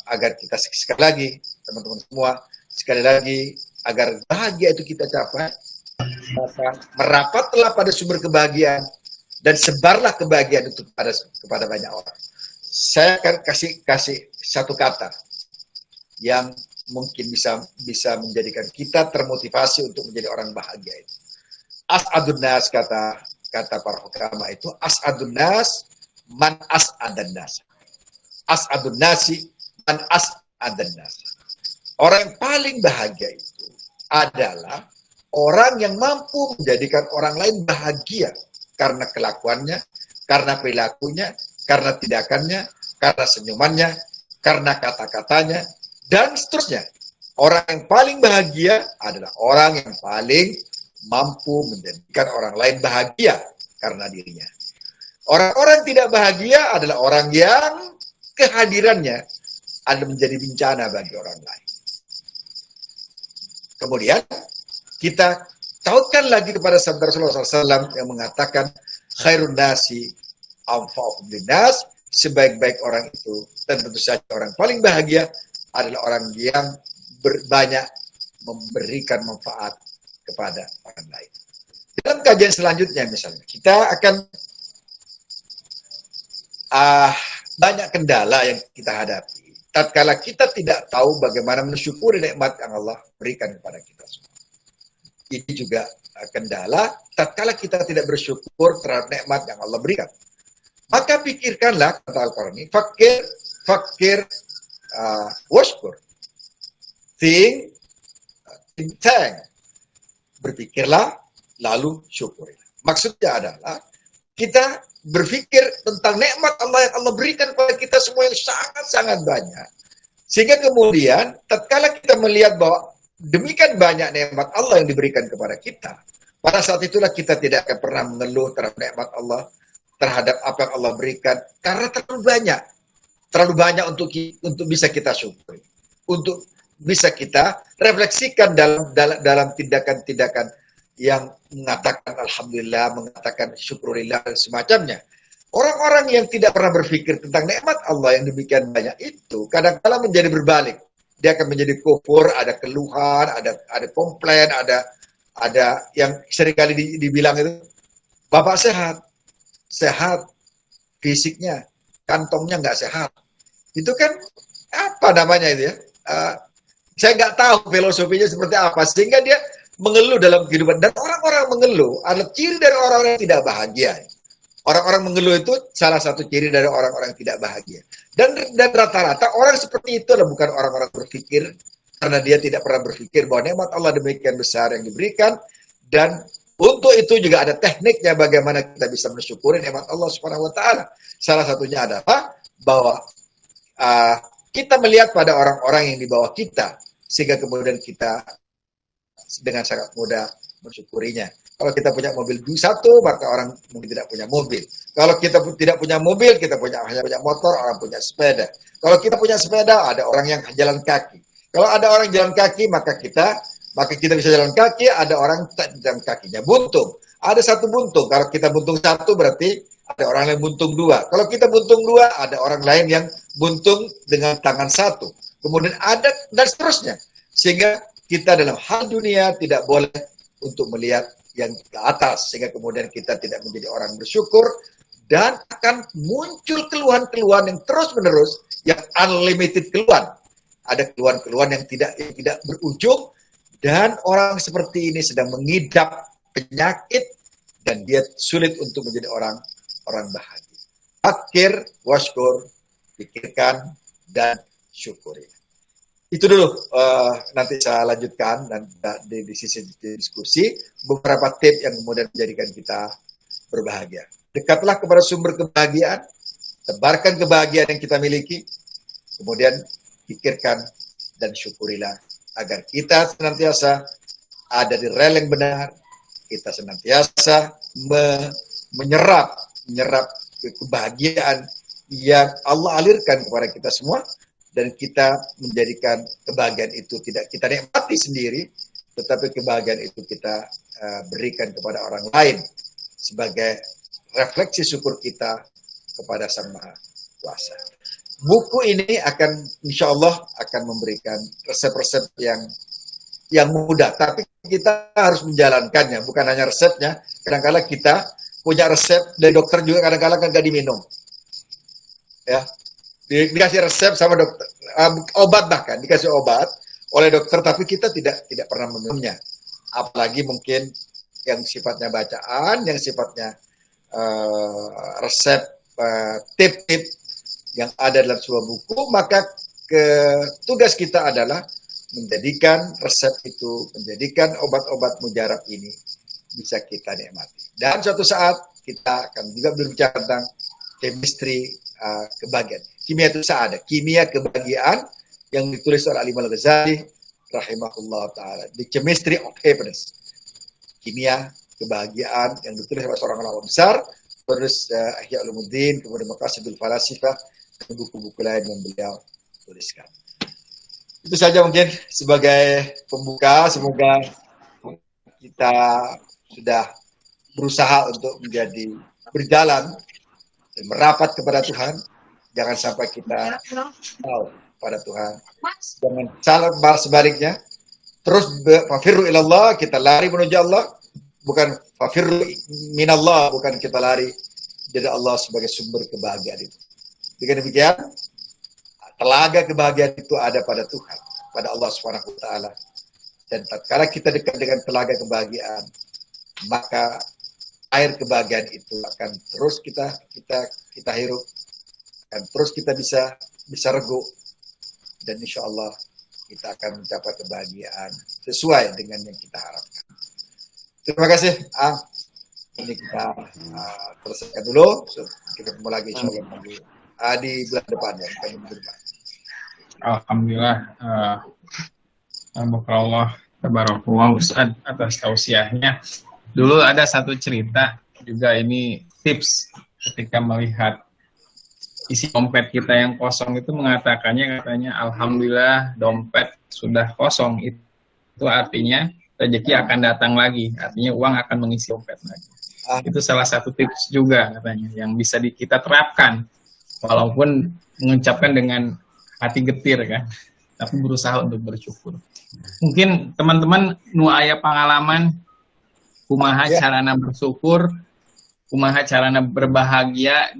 agar kita sekali lagi, teman-teman semua, sekali lagi, agar bahagia itu kita capai, maka merapatlah pada sumber kebahagiaan, dan sebarlah kebahagiaan itu kepada banyak orang. Saya akan kasih satu kata yang mungkin bisa menjadikan kita termotivasi untuk menjadi orang bahagia itu. As'adun nas, kata para ulama itu, as'adun nas man as'adan nas. As'adun nasi man as'adan nas. Orang yang paling bahagia itu adalah orang yang mampu menjadikan orang lain bahagia karena kelakuannya, karena perilakunya, karena tindakannya, karena senyumannya, karena kata-katanya, dan seterusnya. Orang yang paling bahagia adalah orang yang paling mampu menjadikan orang lain bahagia karena dirinya. Orang-orang yang tidak bahagia adalah orang yang kehadirannya ada menjadi bencana bagi orang lain. Kemudian kita tautkan lagi kepada sabda Rasulullah SAW yang mengatakan khairun nasi anfa'uhum linnas, sebaik-baik orang itu dan tentu saja orang paling bahagia adalah orang yang banyak memberikan manfaat kepada orang lain. Dalam kajian selanjutnya misalnya kita akan banyak kendala yang kita hadapi tatkala kita tidak tahu bagaimana mensyukuri nikmat yang Allah berikan kepada kita semua. Ini juga kendala tatkala kita tidak bersyukur terhadap nikmat yang Allah berikan. Maka pikirkanlah kata Al-Quran ini, fakir, washkur, think, tank. Berpikirlah, lalu syukuri. Maksudnya adalah kita berpikir tentang nikmat Allah yang Allah berikan kepada kita semua yang sangat-sangat banyak. Sehingga kemudian, tatkala kita melihat bahwa demikian banyak nikmat Allah yang diberikan kepada kita, pada saat itulah kita tidak akan pernah mengeluh terhadap nikmat Allah, terhadap apa yang Allah berikan, karena terlalu banyak untuk bisa kita syukuri, untuk bisa kita refleksikan dalam tindakan-tindakan yang mengatakan alhamdulillah, mengatakan syukurillah dan semacamnya. Orang-orang yang tidak pernah berpikir tentang nikmat Allah yang demikian banyak itu kadang-kala menjadi berbalik. Dia akan menjadi kufur, ada keluhan, ada komplain, ada yang seringkali dibilang itu, Bapak sehat fisiknya, kantongnya nggak sehat. Itu kan apa namanya itu ya? Saya nggak tahu filosofinya seperti apa, sehingga dia mengeluh dalam kehidupan. Dan orang-orang mengeluh adalah ciri dari orang-orang yang tidak bahagia. Orang-orang mengeluh itu salah satu ciri dari orang-orang yang tidak bahagia. Dan rata-rata orang seperti itu adalah bukan orang-orang berpikir, karena dia tidak pernah berpikir bahwa nikmat Allah demikian besar yang diberikan. Dan untuk itu juga ada tekniknya bagaimana kita bisa mensyukuri nikmat Allah Subhanahu wa taala. Salah satunya adalah bahwa kita melihat pada orang-orang yang di bawah kita, sehingga kemudian kita dengan sangat mudah mensyukurinya. Kalau kita punya mobil satu, maka orang mungkin tidak punya mobil. Kalau kita tidak punya mobil, kita hanya punya motor, orang punya sepeda. Kalau kita punya sepeda, ada orang yang jalan kaki. Kalau ada orang jalan kaki, maka kita bisa jalan kaki. Ada orang jalan kakinya buntung. Ada satu buntung. Kalau kita buntung satu, berarti ada orang yang buntung dua. Kalau kita buntung dua, ada orang lain yang buntung dengan tangan satu. Kemudian ada dan seterusnya. Sehingga kita dalam hal dunia tidak boleh untuk melihat yang ke atas, sehingga kemudian kita tidak menjadi orang bersyukur, dan akan muncul keluhan-keluhan yang terus-menerus, yang unlimited keluhan. Ada keluhan-keluhan yang tidak berujung, dan orang seperti ini sedang mengidap penyakit, dan dia sulit untuk menjadi orang bahagia. Fakir, washkur, pikirkan, dan syukuri. Itu dulu, nanti saya lanjutkan dan di sisi diskusi beberapa tips yang kemudian menjadikan kita berbahagia. Dekatlah kepada sumber kebahagiaan, tebarkan kebahagiaan yang kita miliki, kemudian pikirkan dan syukurilah agar kita senantiasa ada di rel yang benar, kita senantiasa menyerap kebahagiaan yang Allah alirkan kepada kita semua. Dan kita menjadikan kebahagiaan itu tidak kita nikmati sendiri, tetapi kebahagiaan itu kita berikan kepada orang lain sebagai refleksi syukur kita kepada Sang Maha Kuasa. Buku ini akan, insya Allah, akan memberikan resep-resep yang mudah, tapi kita harus menjalankannya, bukan hanya resepnya. Kadang-kadang kita punya resep dari dokter juga, kadang-kadang kan nggak diminum, ya. Dikasih resep sama dokter, obat bahkan dikasih obat oleh dokter, tapi kita tidak pernah meminumnya. Apalagi mungkin yang sifatnya bacaan, yang sifatnya resep, tip-tip yang ada dalam sebuah buku, maka tugas kita adalah menjadikan resep itu, menjadikan obat-obat mujarab ini bisa kita nikmati. Dan suatu saat kita akan juga berbicara tentang chemistry kebahagiaan. Kimia itu ada, kimia kebahagiaan yang ditulis oleh Al-Imam Al-Ghazali rahimahullah ta'ala. The Chemistry of Happiness. Kimia kebahagiaan yang ditulis oleh seorang ulama besar, terus Ihya Ulumuddin, kemudian Maqasidul Falasifah, dan buku-buku lain yang beliau tuliskan. Itu saja mungkin sebagai pembuka. Semoga kita sudah berusaha untuk menjadi berjalan dan merapat kepada Tuhan. Jangan sampai kita tahu pada Tuhan. Jangan salah sebaliknya. Terus fafirru ilallah, kita lari menuju Allah. Bukan fafirru minallah, bukan kita lari dari Allah sebagai sumber kebahagiaan itu. Dengan demikian, telaga kebahagiaan itu ada pada Tuhan, pada Allah Subhanahu wa taala. Dan tatkala kita dekat dengan telaga kebahagiaan, maka air kebahagiaan itu akan terus kita hirup, dan terus kita bisa regu, dan insya Allah kita akan mencapai kebahagiaan sesuai dengan yang kita harapkan. Terima kasih. Ini kita selesaikan dulu. Kita ketemu lagi insya Allah di bulan depan ya. Alhamdulillah. Alhamdulillah. Tabarakallah Ustaz atas tausiahnya. Dulu ada satu cerita juga, ini tips ketika melihat isi dompet kita yang kosong itu, katanya alhamdulillah dompet sudah kosong, itu artinya rezeki akan datang lagi, artinya uang akan mengisi dompet lagi. Itu salah satu tips juga katanya yang bisa kita terapkan, walaupun mengucapkan dengan hati getir kan, tapi berusaha untuk bersyukur. Mungkin teman-teman nu aya pengalaman kumaha carana bersyukur, kumaha carana berbahagia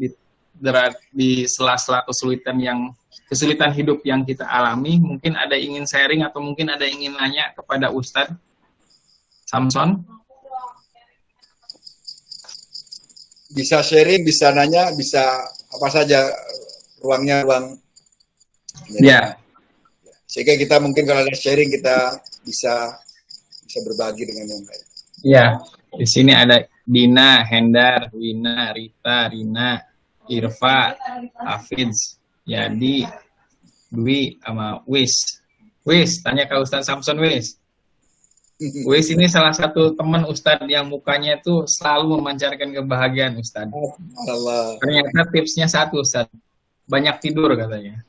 di sela-sela kesulitan hidup yang kita alami. Mungkin ada ingin sharing atau mungkin ada ingin nanya kepada Ustadz Samson. Bisa sharing, bisa nanya, bisa apa saja, ruangnya ruang. Ya. Sehingga kita mungkin kalau ada sharing kita bisa berbagi dengan yang lain. Ya, di sini ada Dina, Hendar, Wina, Rita, Rina, Irfa, Hafiz, Yadi, Dwi, sama Wis. Wis, tanya ke Ustadz Samson, Wis. Wis ini salah satu teman Ustadz yang mukanya itu selalu memancarkan kebahagiaan, Ustadz. Allah. Ternyata tipsnya satu, Ustadz. Banyak tidur katanya.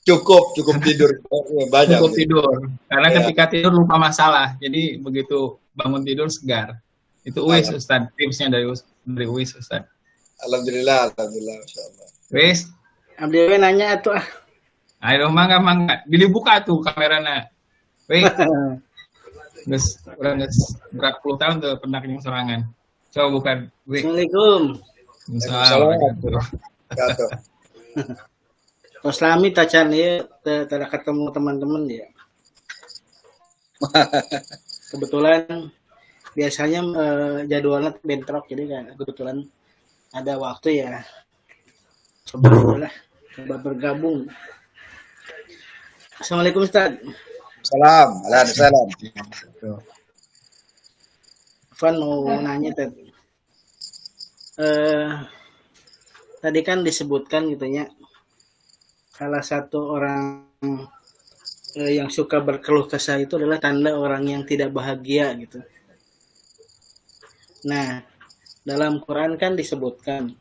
Cukup tidur. Banyak. Cukup tidur. Karena ketika tidur lupa masalah. Jadi begitu bangun tidur segar. Itu Wis, Ustadz. Tipsnya dari Wis, Ustadz. Alhamdulillah. Masyaallah. Wis. Abdi nanya atuh. Ayo mangga. Dibuka tuh kamerana. Wis. Geus berapa puluh tahun tuh pernah kena serangan. Coba bukan. Wis. Assalamualaikum. Assalamualaikum. Selami tacan ya, tidak ketemu teman-teman ya. Kebetulan biasanya jadwalnya bentrok, jadi kan kebetulan ada waktu ya. Coba bergabung. Assalamualaikum Ustaz. Salam. Van mau nanya tadi. Tadi kan disebutkan gitu ya. Salah satu orang yang suka berkeluh kesah itu adalah tanda orang yang tidak bahagia gitu. Nah, dalam Quran kan disebutkan,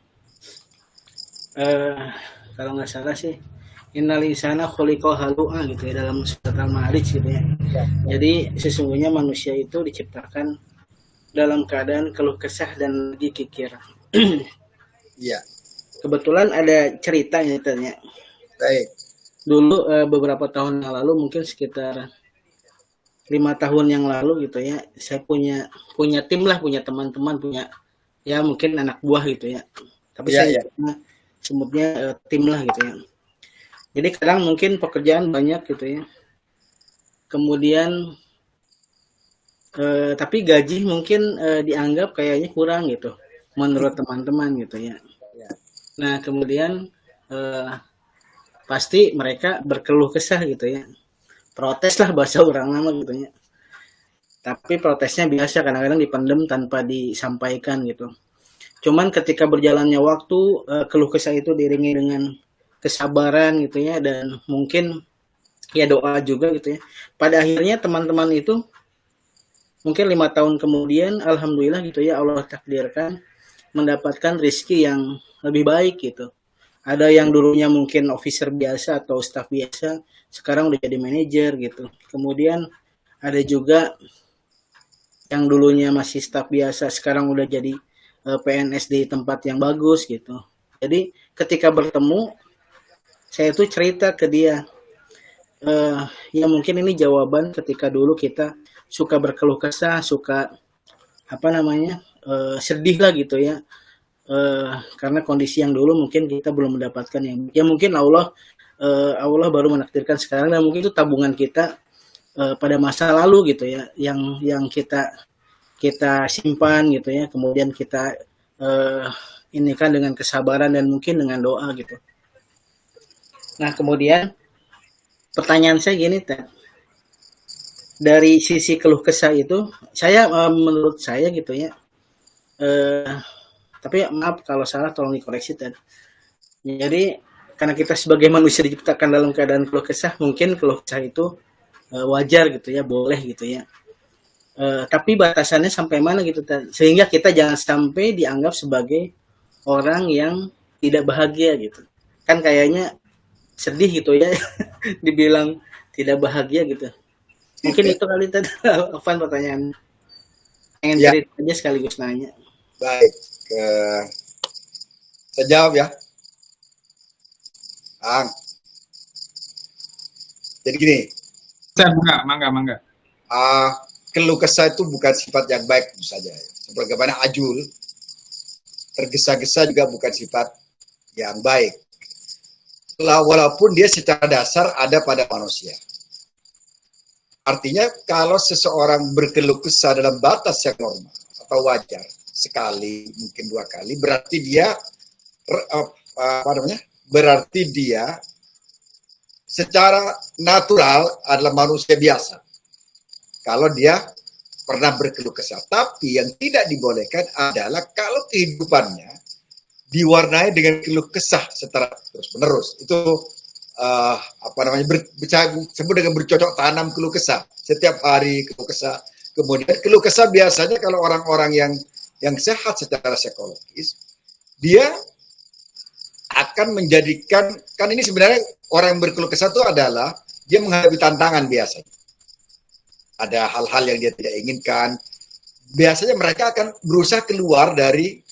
kalau nggak salah sih, innal insana khuliqa halu'a gitu ya, dalam surat Al-Ma'arij gitu ya. Jadi sesungguhnya manusia itu diciptakan dalam keadaan keluh kesah dan lagi kikir. Iya. Kebetulan ada ceritanya tanya. Baik. Dulu beberapa tahun yang lalu, mungkin sekitar 5 tahun yang lalu gitu ya, saya punya tim lah, punya teman-teman, punya ya mungkin anak buah gitu ya. Tapi saya sebutnya tim lah gitu ya. Jadi kadang mungkin pekerjaan banyak gitu ya. Kemudian tapi gaji mungkin dianggap kayaknya kurang gitu menurut teman-teman gitu ya. Nah kemudian pasti mereka berkeluh kesah gitu ya. Protes lah bahasa orang nama gitu ya. Tapi protesnya biasa kadang-kadang dipendem tanpa disampaikan gitu. Cuman ketika berjalannya waktu, keluh kesah itu diiringi dengan kesabaran gitu ya, dan mungkin ya doa juga gitu ya. Pada akhirnya teman-teman itu mungkin 5 tahun kemudian, alhamdulillah gitu ya, Allah takdirkan mendapatkan rezeki yang lebih baik gitu. Ada yang dulunya mungkin officer biasa atau staff biasa, sekarang udah jadi manajer gitu. Kemudian ada juga yang dulunya masih staff biasa, sekarang udah jadi PNS di tempat yang bagus gitu. Jadi ketika bertemu, saya tuh cerita ke dia, ya mungkin ini jawaban ketika dulu kita suka berkeluh kesah, suka apa namanya, sedih lah gitu ya, karena kondisi yang dulu mungkin kita belum mendapatkan yang, ya mungkin Allah baru menakdirkan sekarang, dan mungkin itu tabungan kita pada masa lalu gitu ya, yang kita simpan gitu ya, kemudian kita ini kan dengan kesabaran dan mungkin dengan doa gitu. Nah kemudian pertanyaan saya gini, Ted. Dari sisi keluh kesah itu, saya menurut saya gitu ya, tapi maaf kalau salah tolong dikoreksi, Ted. Jadi karena kita sebagai manusia diciptakan dalam keadaan keluh kesah, mungkin keluh kesah itu wajar gitu ya, boleh gitu ya. Tapi batasannya sampai mana gitu, Ted? Sehingga kita jangan sampai dianggap sebagai orang yang tidak bahagia gitu. Kan kayaknya sedih gitu ya, dibilang tidak bahagia gitu. Mungkin itu kali tadi Alvan pertanyaan. Pengen Ya. cerita aja sekaligus nanya. Baik, saya jawab ya. Jadi gini, Mangga. keluh kesah itu bukan sifat yang baik tentu saja. Sebagaimana ajul, tergesa-gesa juga bukan sifat yang baik. Walaupun dia secara dasar ada pada manusia. Artinya kalau seseorang berkeluh kesah dalam batas yang normal atau wajar, sekali, mungkin 2 kali, berarti dia berarti dia secara natural adalah manusia biasa. Kalau dia pernah berkeluh kesah. Tapi yang tidak dibolehkan adalah kalau kehidupannya diwarnai dengan keluh kesah secara terus-menerus. Itu disebut dengan bercocok tanam keluh kesah. Setiap hari keluh kesah. Kemudian keluh kesah biasanya kalau orang-orang yang sehat secara psikologis, dia akan menjadikan, kan ini sebenarnya orang yang berkeluh kesah itu adalah dia menghadapi tantangan biasanya. Ada hal-hal yang dia tidak inginkan. Biasanya mereka akan berusaha keluar dari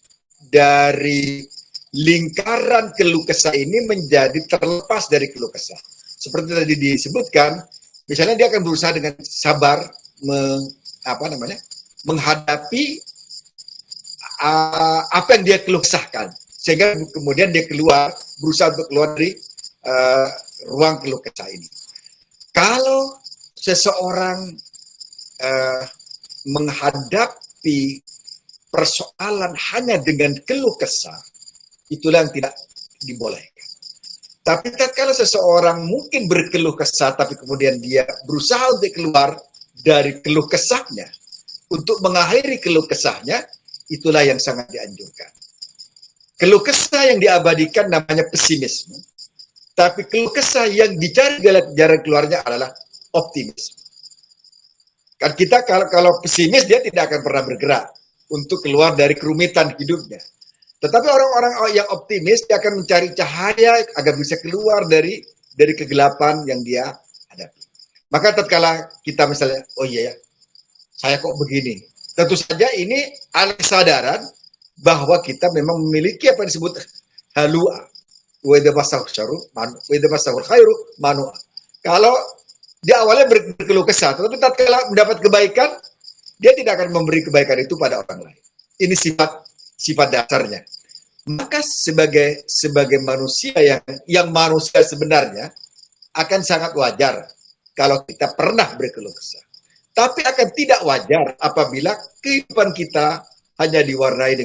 lingkaran keluh kesah ini menjadi terlepas dari keluh kesah. Seperti tadi disebutkan, misalnya dia akan berusaha dengan sabar menghadapi apa yang dia keluh kesahkan, sehingga kemudian dia berusaha untuk keluar dari ruang keluh kesah ini. Kalau seseorang menghadapi persoalan hanya dengan keluh kesah, itulah yang tidak dibolehkan. Tapi kalau seseorang mungkin berkeluh kesah, tapi kemudian dia berusaha untuk keluar dari keluh kesahnya, untuk mengakhiri keluh kesahnya, itulah yang sangat dianjurkan. Keluh kesah yang diabadikan namanya pesimisme. Tapi keluh kesah yang dicari jalan keluarnya adalah optimisme. Kan kita kalau pesimis, dia tidak akan pernah bergerak untuk keluar dari kerumitan hidupnya. Tetapi orang-orang yang optimis, dia akan mencari cahaya agar bisa keluar dari kegelapan yang dia hadapi. Maka tatkala kita misalnya, oh iya ya, saya kok begini. Tentu saja ini ada kesadaran bahwa kita memang memiliki apa yang disebut halua. Wa idza masahul khairu manua. Kalau di awalnya berkeluh kesah, tetapi tatkala mendapat kebaikan, dia tidak akan memberi kebaikan itu pada orang lain. Ini sifat dasarnya. Maka sebagai manusia yang manusia sebenarnya akan sangat wajar kalau kita pernah berkeluh kesah. Tapi akan tidak wajar apabila kehidupan kita hanya diwarnai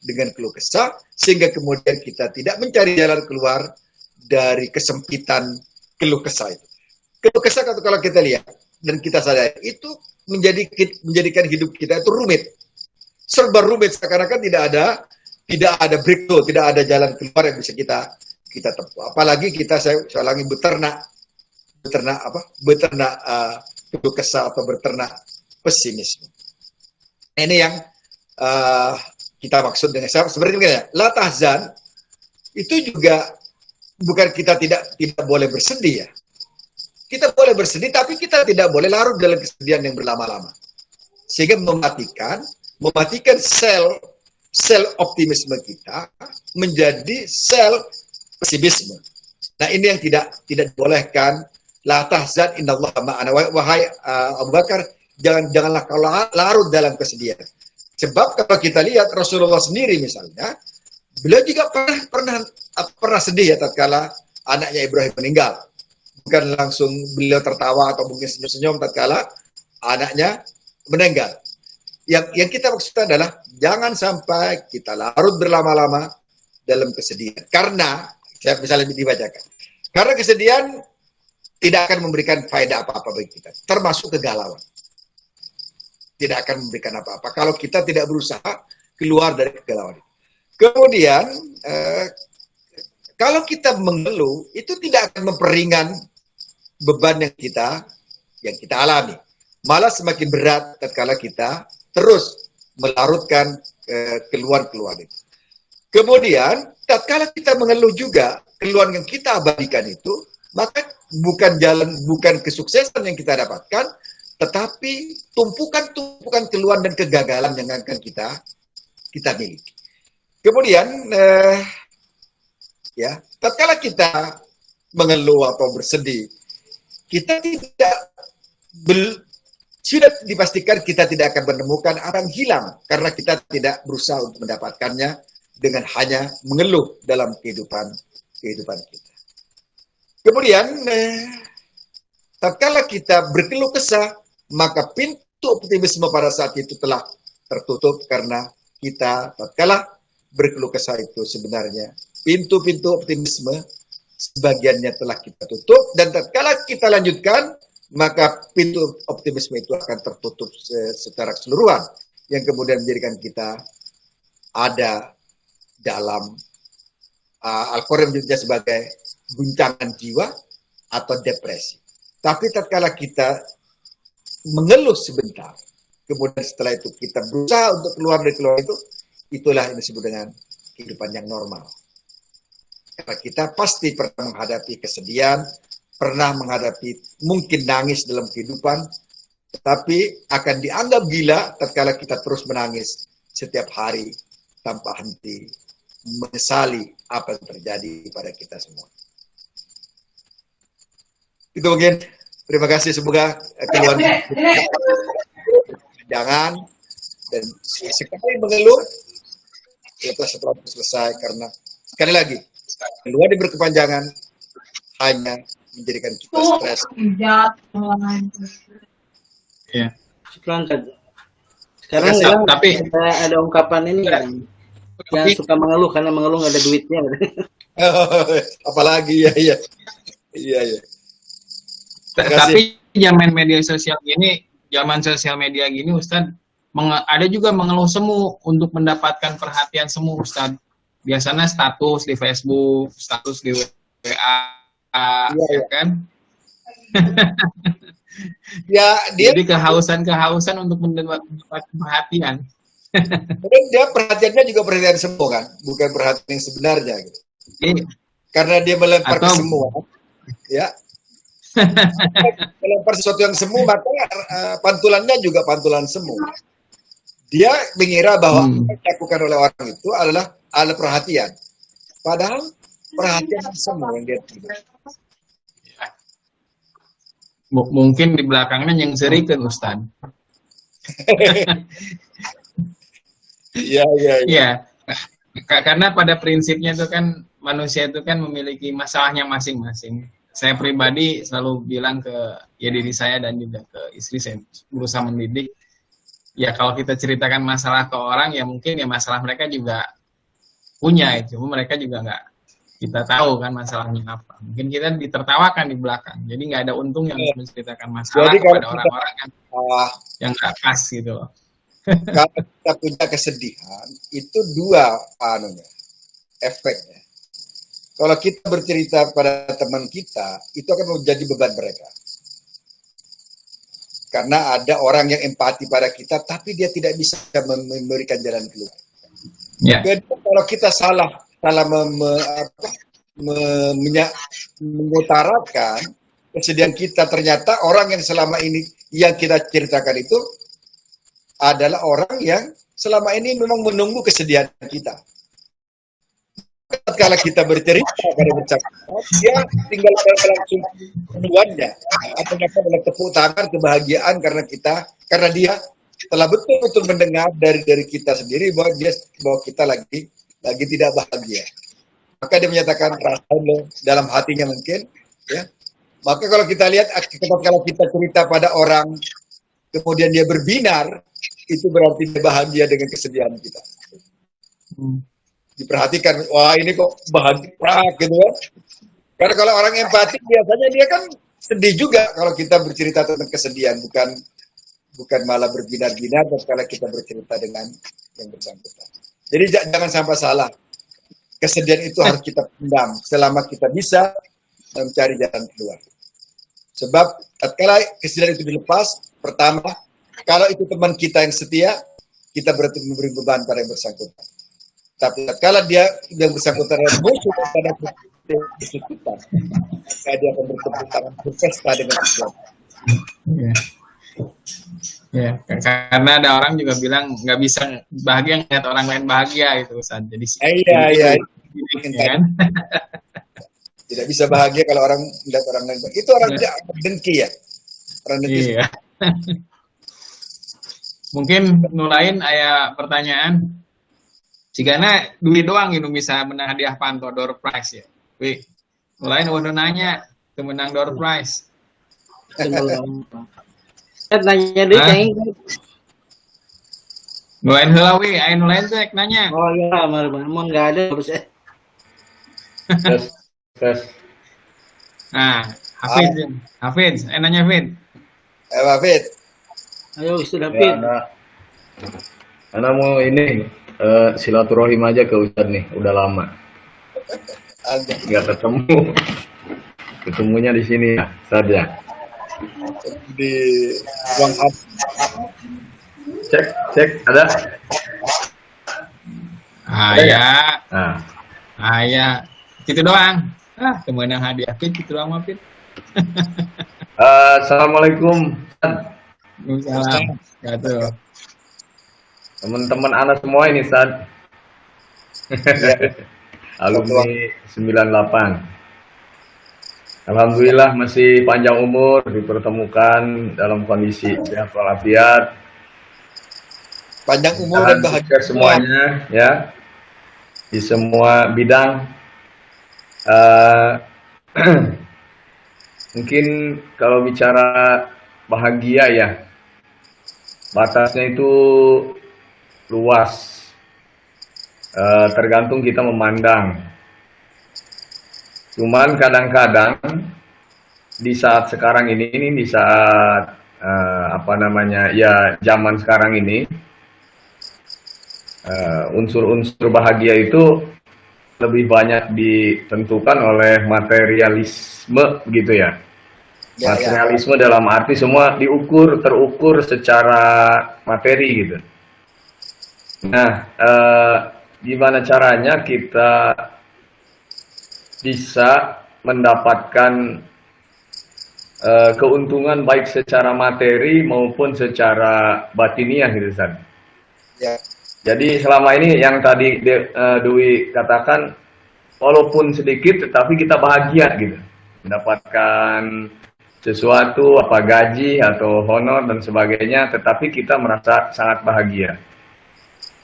dengan keluh kesah, sehingga kemudian kita tidak mencari jalan keluar dari kesempitan keluh kesah itu. Keluh kesah kalau kita lihat dan kita sadari itu menjadikan hidup kita itu rumit, serba rumit, seakan-akan tidak ada breakthrough, tidak ada jalan keluar yang bisa kita tempuh. Apalagi saya ulangi beternak keluh kesah atau beternak pesimisme. Ini yang kita maksud dengan seperti ini ya. La tahzan itu juga bukan kita tidak boleh bersedih ya. Kita boleh bersedih, tapi kita tidak boleh larut dalam kesedihan yang berlama-lama. Sehingga mematikan sel optimisme kita menjadi sel pesimisme. Nah, ini yang tidak dibolehkan. La tahzan innallaha ma'ana. Wahai Abu Bakar, janganlah kau larut dalam kesedihan. Sebab kalau kita lihat Rasulullah sendiri misalnya, beliau juga pernah sedih ya tatkala anaknya Ibrahim meninggal. Bukan langsung beliau tertawa atau mungkin senyum-senyum tatkala anaknya meninggal. Yang kita maksudkan adalah jangan sampai kita larut berlama-lama dalam kesedihan. Karena saya misalnya dibacakan. Karena kesedihan tidak akan memberikan faedah apa-apa bagi kita, termasuk kegalauan. Tidak akan memberikan apa-apa kalau kita tidak berusaha keluar dari kegalauan. Kemudian kalau kita mengeluh itu tidak akan memperingan beban yang kita alami. Malah semakin berat tatkala kita terus melarutkan keluhan-keluhan itu. Kemudian tatkala kita mengeluh juga, keluhan yang kita abadikan itu, maka bukan kesuksesan yang kita dapatkan, tetapi tumpukan keluhan dan kegagalan yang akan kita miliki. Kemudian tatkala kita mengeluh atau bersedih, kita sudah dipastikan kita tidak akan menemukan apa yang hilang karena kita tidak berusaha untuk mendapatkannya dengan hanya mengeluh dalam kehidupan kita. Kemudian tatkala kita berkeluh kesah, maka pintu optimisme pada saat itu telah tertutup karena kita tatkala berkeluh kesah itu sebenarnya pintu-pintu optimisme sebagiannya telah kita tutup, dan tatkala kita lanjutkan maka pintu optimisme itu akan tertutup secara keseluruhan yang kemudian menjadikan kita ada dalam Al-Quran menyebutnya sebagai guncangan jiwa atau depresi. Tapi tatkala kita mengeluh sebentar, kemudian setelah itu kita berusaha untuk keluar dari keluar itu, itulah yang disebut dengan kehidupan yang normal. Karena kita pasti pernah menghadapi kesedihan, pernah menghadapi mungkin nangis dalam kehidupan, tetapi akan dianggap gila tatkala kita terus menangis setiap hari tanpa henti, menyesali apa yang terjadi pada kita semua. Itu mungkin. Terima kasih, semoga keluhan jangan dan sekali mengeluh setelah selesai, karena sekali lagi keluhan yang berkepanjangan hanya menjadikan kita stres. Ya. Sekarang tapi ada ungkapan ini kan, yang suka mengeluh karena mengeluh nggak ada duitnya. Apalagi ya. Tapi zaman sosial media gini Ustadz, ada juga mengeluh semu untuk mendapatkan perhatian semu Ustadz. Biasanya status di Facebook, status di WA, ya kan? Jadi kehausan untuk mendapatkan perhatian. Dan dia perhatiannya juga perhatian semu kan, bukan perhatian yang sebenarnya gitu. Karena dia melempar ke semua, ya. Melempar sesuatu yang semu, maka pantulannya juga pantulan semu. Dia mengira bahwa yang dilakukan oleh orang itu adalah perhatian. Padahal perhatian semu yang dia tidak. Mungkin di belakangnya yang serikan Ustaz. Iya. Karena pada prinsipnya itu kan manusia itu kan memiliki masalahnya masing-masing. Saya pribadi selalu bilang ke diri saya dan juga ke istri saya, berusaha mendidik. Ya kalau kita ceritakan masalah ke orang, ya mungkin ya masalah mereka juga punya, cuma mereka juga kita tahu kan masalahnya apa. Mungkin kita ditertawakan di belakang, jadi nggak ada untungnya untuk menceritakan masalah Jadi kalau kepada orang-orang yang nggak pas gitu loh. kalau kita punya kesedihan, itu dua efeknya. Kalau kita bercerita pada teman kita, itu akan menjadi beban mereka. Karena ada orang yang empati pada kita, tapi dia tidak bisa memberikan jalan keluar. Ya. Kedua, kalau kita salah mengutarakan kesedihan kita, ternyata orang yang selama ini yang kita ceritakan itu adalah orang yang selama ini memang menunggu kesedihan kita. Kalau kita bercerita pada bercakap, dia tinggal langsung tujuannya atau dalam tepuk tangan kebahagiaan karena dia telah betul-betul mendengar dari kita sendiri bahwa kita lagi tidak bahagia. Maka dia menyatakan rasanya dalam hatinya mungkin, ya. Maka kalau kita lihat, kalau kita cerita pada orang, kemudian dia berbinar, itu berarti dia bahagia dengan kesedihan kita. Diperhatikan, wah ini kok bahagia gitu kan. Karena kalau orang empati biasanya dia kan sedih juga kalau kita bercerita tentang kesedihan, bukan malah berbinar-binar kalau kita bercerita dengan yang bersangkutan. Jadi jangan sampai salah. Kesedihan itu harus kita pendam selama kita bisa mencari jalan keluar. Sebab tatkala kesedihan itu dilepas, pertama, kalau itu teman kita yang setia, kita berarti memberi beban pada yang bersangkutan. Tapi tatkala dia yang bersangkutan musuh pada kita, maka dia akan bertepuk tangan berpesta dengan kita. Ya, karena ada orang juga bilang nggak bisa bahagia ngeliat orang lain bahagia gitu, Ustaz. Jadi iya. Kan? Tidak bisa bahagia kalau orang melihat orang lain bahagia. Itu orang dengki ya. Orang dengki. Iya. Mungkin nulain aya pertanyaan. Jigana duit doang itu bisa menang hadiah panto door prize ya. Wih, nulain udah nanya itu menang door prize. Nanya deh kayaknya. Nulain heula we, aya nulain teh nanya. Oh iya, mau enggak ada harus Tes. Nah, Hafiz, nanya Hafiz. Hafiz. Ayo sudah Hafiz. Ana mau ini silaturahim aja ke Ustadz nih, udah lama. Nggak ketemu. Ketemunya di sini ya, saja. Di ruang up. Cek, ada? Aya. Gitu doang. Temenang hadiah Fit, gitu doang Fit. Assalamualaikum. Waalaikumsalam. Gatuh. Teman-teman anak semua ini, Sad. Alumni 98. Alhamdulillah masih panjang umur, dipertemukan dalam kondisi sehat walafiat. Panjang umur dan bahagia semuanya ya. Di semua bidang. Mungkin kalau bicara bahagia ya, batasnya itu luas, tergantung kita memandang. Cuman kadang-kadang di saat sekarang ini di saat zaman sekarang ini, unsur-unsur bahagia itu lebih banyak ditentukan oleh materialisme gitu ya. Materialisme dalam arti semua terukur secara materi gitu. Nah, gimana caranya kita bisa mendapatkan keuntungan baik secara materi maupun secara batiniah gitu kan? Ya. Jadi selama ini yang tadi Dwi katakan, walaupun sedikit tetapi kita bahagia gitu, mendapatkan sesuatu, apa gaji atau honor dan sebagainya, tetapi kita merasa sangat bahagia.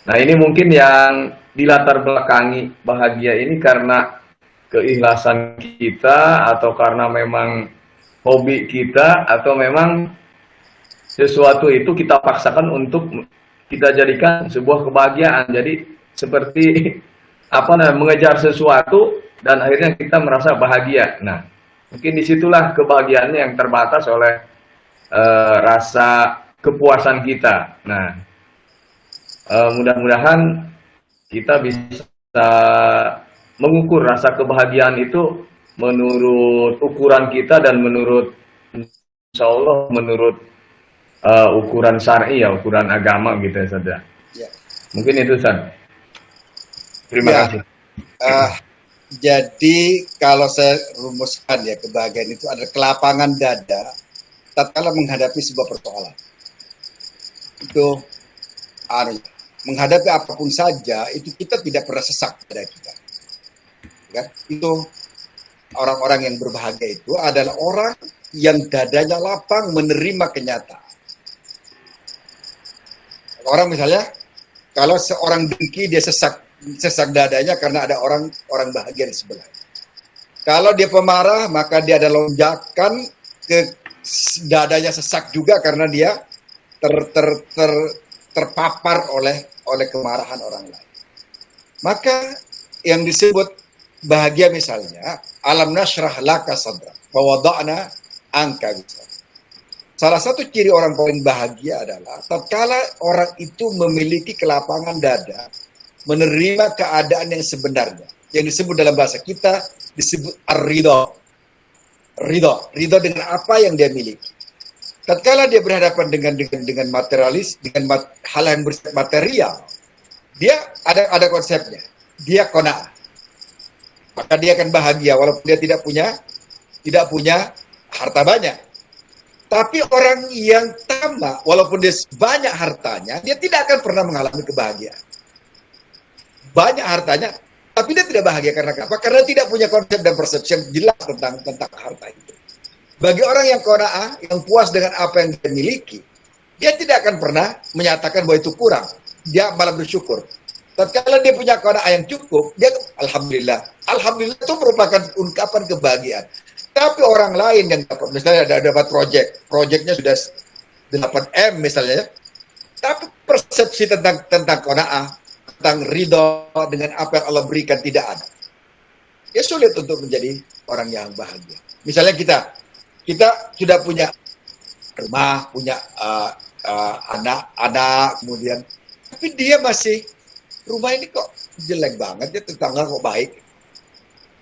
Nah ini mungkin yang dilatar belakangi bahagia ini karena keikhlasan kita, atau karena memang hobi kita, atau memang sesuatu itu kita paksakan untuk kita jadikan sebuah kebahagiaan. Jadi seperti mengejar sesuatu dan akhirnya kita merasa bahagia. Nah, mungkin disitulah kebahagiaannya yang terbatas oleh rasa kepuasan kita. Nah, mudah-mudahan kita bisa mengukur rasa kebahagiaan itu menurut ukuran kita dan menurut insya Allah menurut ukuran syar'i ya, ukuran agama gitu ya saja. Ya. Mungkin itu San. Terima kasih. Jadi kalau saya rumuskan ya, kebahagiaan itu adalah kelapangan dada tatkala menghadapi sebuah persoalan. Itu menghadapi apapun saja itu kita tidak pernah sesak pada kita. Kan? Itu orang-orang yang berbahagia itu adalah orang yang dadanya lapang menerima kenyataan. Orang misalnya kalau seorang dengki dia sesak dadanya karena ada orang bahagia di sebelah. Kalau dia pemarah maka dia ada lonjakan ke dadanya sesak juga karena dia terpapar oleh kemarahan orang lain. Maka yang disebut bahagia misalnya alam nashrah laka sadrak wa wada'na anka wizrak. Salah satu ciri orang paling bahagia adalah tatkala orang itu memiliki kelapangan dada menerima keadaan yang sebenarnya, yang disebut dalam bahasa kita disebut ar-ridha. Ridha dengan apa yang dia miliki. Tatkala dia berhadapan dengan materalis, dengan hal yang bersifat material, dia ada konsepnya. Dia qanaah. Maka dia akan bahagia walaupun dia tidak punya harta banyak. Tapi orang yang tamak, walaupun dia banyak hartanya, dia tidak akan pernah mengalami kebahagiaan. Banyak hartanya, tapi dia tidak bahagia karena apa? Karena tidak punya konsep dan persepsi yang jelas tentang harta itu. Bagi orang yang qanaah, yang puas dengan apa yang dia miliki, dia tidak akan pernah menyatakan bahwa itu kurang. Dia malah bersyukur. Tatkala dia punya qanaah yang cukup, dia alhamdulillah. Alhamdulillah itu merupakan ungkapan kebahagiaan. Tapi orang lain yang dapat, misalnya dapat proyeknya sudah 8M misalnya, tapi persepsi tentang qanaah, tentang ridho dengan apa yang Allah berikan tidak ada. Ya sulit untuk menjadi orang yang bahagia. Misalnya kita sudah punya rumah, punya anak, kemudian, tapi dia masih rumah ini kok jelek banget, ya tetangga kok baik.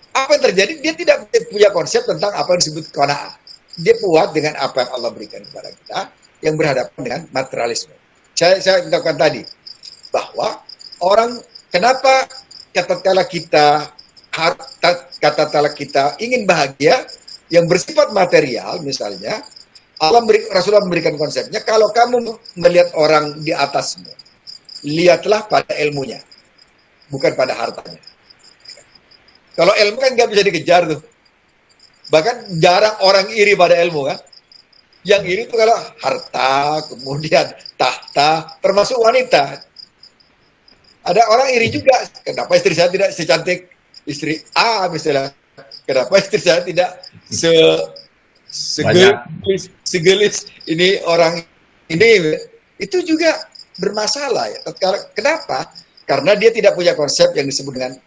Apa yang terjadi? Dia tidak punya konsep tentang apa yang disebut qanaah. Dia puas dengan apa yang Allah berikan kepada kita, yang berhadapan dengan materialisme. Saya katakan tadi bahwa orang kenapa katakanlah kita ingin bahagia yang bersifat material misalnya, Rasulullah memberikan konsepnya, kalau kamu melihat orang di atasmu, lihatlah pada ilmunya, bukan pada hartanya. Kalau ilmu kan nggak bisa dikejar tuh. Bahkan jarang orang iri pada ilmu kan. Yang iri itu kalau harta, kemudian tahta, termasuk wanita. Ada orang iri juga. Kenapa istri saya tidak secantik istri A misalnya? Kenapa istri saya tidak segelis ini orang ini? Itu juga bermasalah ya. Kenapa? Karena dia tidak punya konsep yang disebut dengan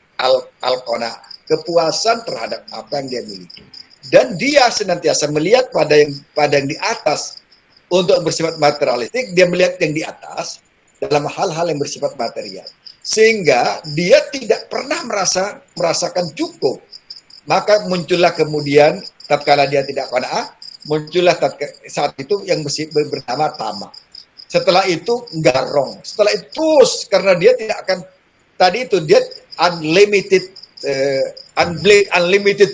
al-qanaah. Kepuasan terhadap apa yang dia miliki. Dan dia senantiasa melihat pada yang di atas untuk bersifat materialistik, dia melihat yang di atas dalam hal-hal yang bersifat material. Sehingga dia tidak pernah merasakan cukup. Maka muncullah kemudian, tatkala dia tidak qanaah, muncullah saat itu yang bernama tamak. Setelah itu garong. Setelah itu terus, karena dia tidak akan, tadi itu dia unlimited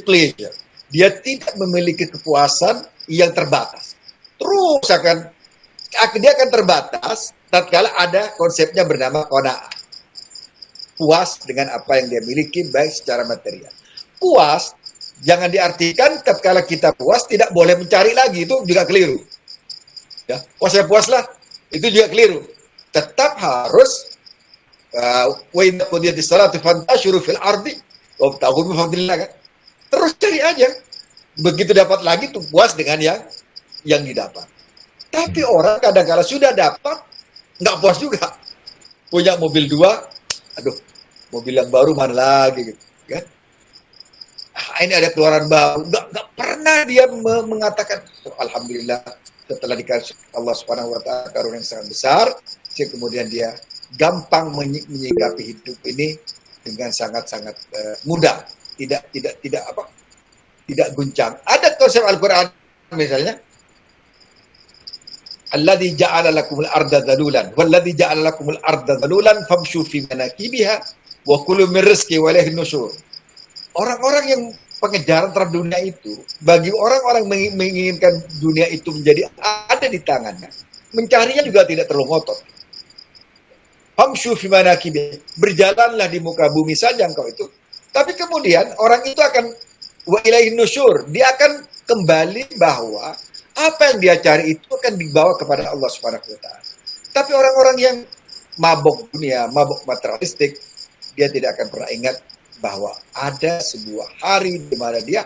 pleasure. Dia tidak memiliki kepuasan yang terbatas. Terus dia akan terbatas tatkala ada konsepnya bernama qanaah. Puas dengan apa yang dia miliki baik secara material. Puas jangan diartikan tatkala kita puas tidak boleh mencari lagi, itu juga keliru. Ya, puaslah, itu juga keliru. Tetap harus wa inna qudiyati sholati fantashiru fil ardi wabtaghu min fadlillah kan. Terus cari aja. Begitu dapat lagi tuh puas dengan yang didapat. Tapi orang kadang-kadang sudah dapat nggak puas juga. Punya mobil 2, aduh, mobil yang baru mana lagi gitu, kan? ini ada keluaran bau. Nggak pernah dia mengatakan, alhamdulillah setelah dikasih Allah Subhanahu wa taala karunia yang sangat besar, kemudian dia gampang menyikapi hidup ini dengan sangat-sangat mudah, tidak guncang. Ada konsep Al-Qur'an misalnya, alladzi ja'ala lakumul arda dhalulan walladzi ja'ala lakumul arda dhalulan famshu fi manakibiha wa kulu min rizqi wa ilaihin nusyur. Orang-orang yang pengejaran terhadap dunia itu, bagi orang-orang menginginkan dunia itu menjadi ada di tangannya, mencarinya juga tidak terlalu ngotot. Famshu fi manakibiha, berjalanlah di muka bumi saja engkau itu. Tapi kemudian orang itu akan wa ilaihin nusyur, dia akan kembali bahwa apa yang dia cari itu akan dibawa kepada Allah Subhanahu wa taala. Tapi orang-orang yang mabok dunia, mabok materialistik, dia tidak akan pernah ingat bahwa ada sebuah hari di mana dia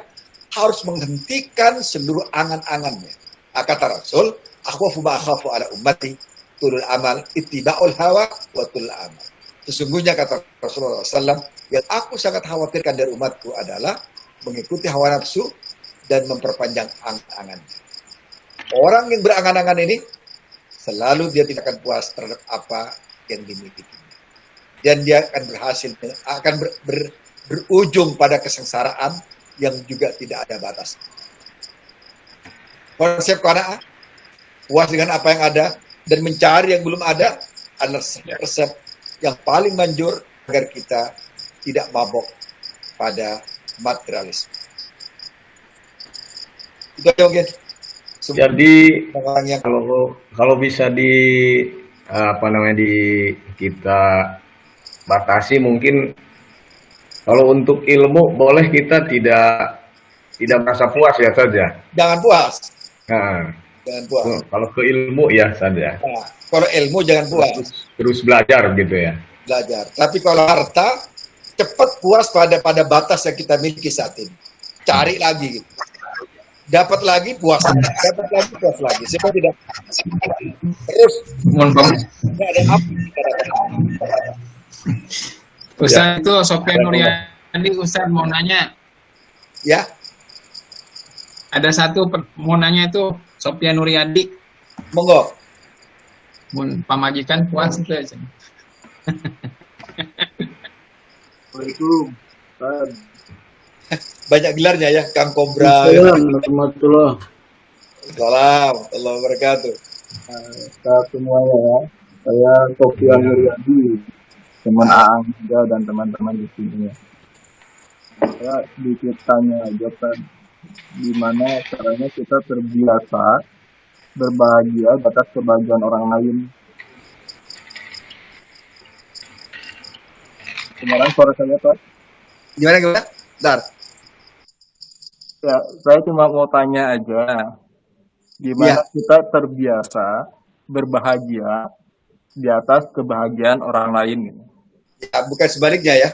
harus menghentikan seluruh angan-angannya. Kata Rasul, akhwafu ma akhafu ala ummati tulul amal ittiba'ul hawa wa tulul amal. Sesungguhnya kata Rasulullah SAW, yang aku sangat khawatirkan dari umatku adalah mengikuti hawa nafsu dan memperpanjang angan-angannya. Orang yang berangan-angan ini selalu dia tidak akan puas terhadap apa yang dimiliki, dan dia akan berujung pada kesengsaraan yang juga tidak ada batas. Konsep qanaah, puas dengan apa yang ada dan mencari yang belum ada, adalah resep yang paling manjur agar kita tidak mabok pada materialisme. Itu aja mungkin. Jadi kalau bisa kita batasi, mungkin kalau untuk ilmu boleh kita tidak merasa puas ya saja. Jangan puas. Nah, jangan puas. Kalau ke ilmu ya saja. Nah, kalau ilmu jangan puas. Terus belajar gitu ya. Belajar. Tapi kalau harta, cepat puas pada batas yang kita miliki saat ini. Cari lagi gitu. Dapat lagi puas lagi. Siapa tidak terus nggak ada apa kita dapat. Ustaz itu Sofyan Nuryadi, Ustaz mau nanya. Ya. Ada satu mau nanya itu Sofyan Nuryadi. Monggo. Pamajikan puas itu aja. Waalaikumsalam. Banyak gelarnya ya, Kang Kobra. Assalamualaikum warahmatullahi wabarakatuh. Semuanya ya, saya Sofyan Nuryadi, teman Aang juga dan teman-teman di sini ya. Saya sedikit tanya aja kan, gimana caranya kita terbiasa berbahagia atas kebahagiaan orang lain. Kemarin suara saya Pak. Gimana? Dar. Ya, saya cuma mau tanya aja, gimana kita terbiasa berbahagia di atas kebahagiaan orang lain? Ya, bukan sebaliknya ya.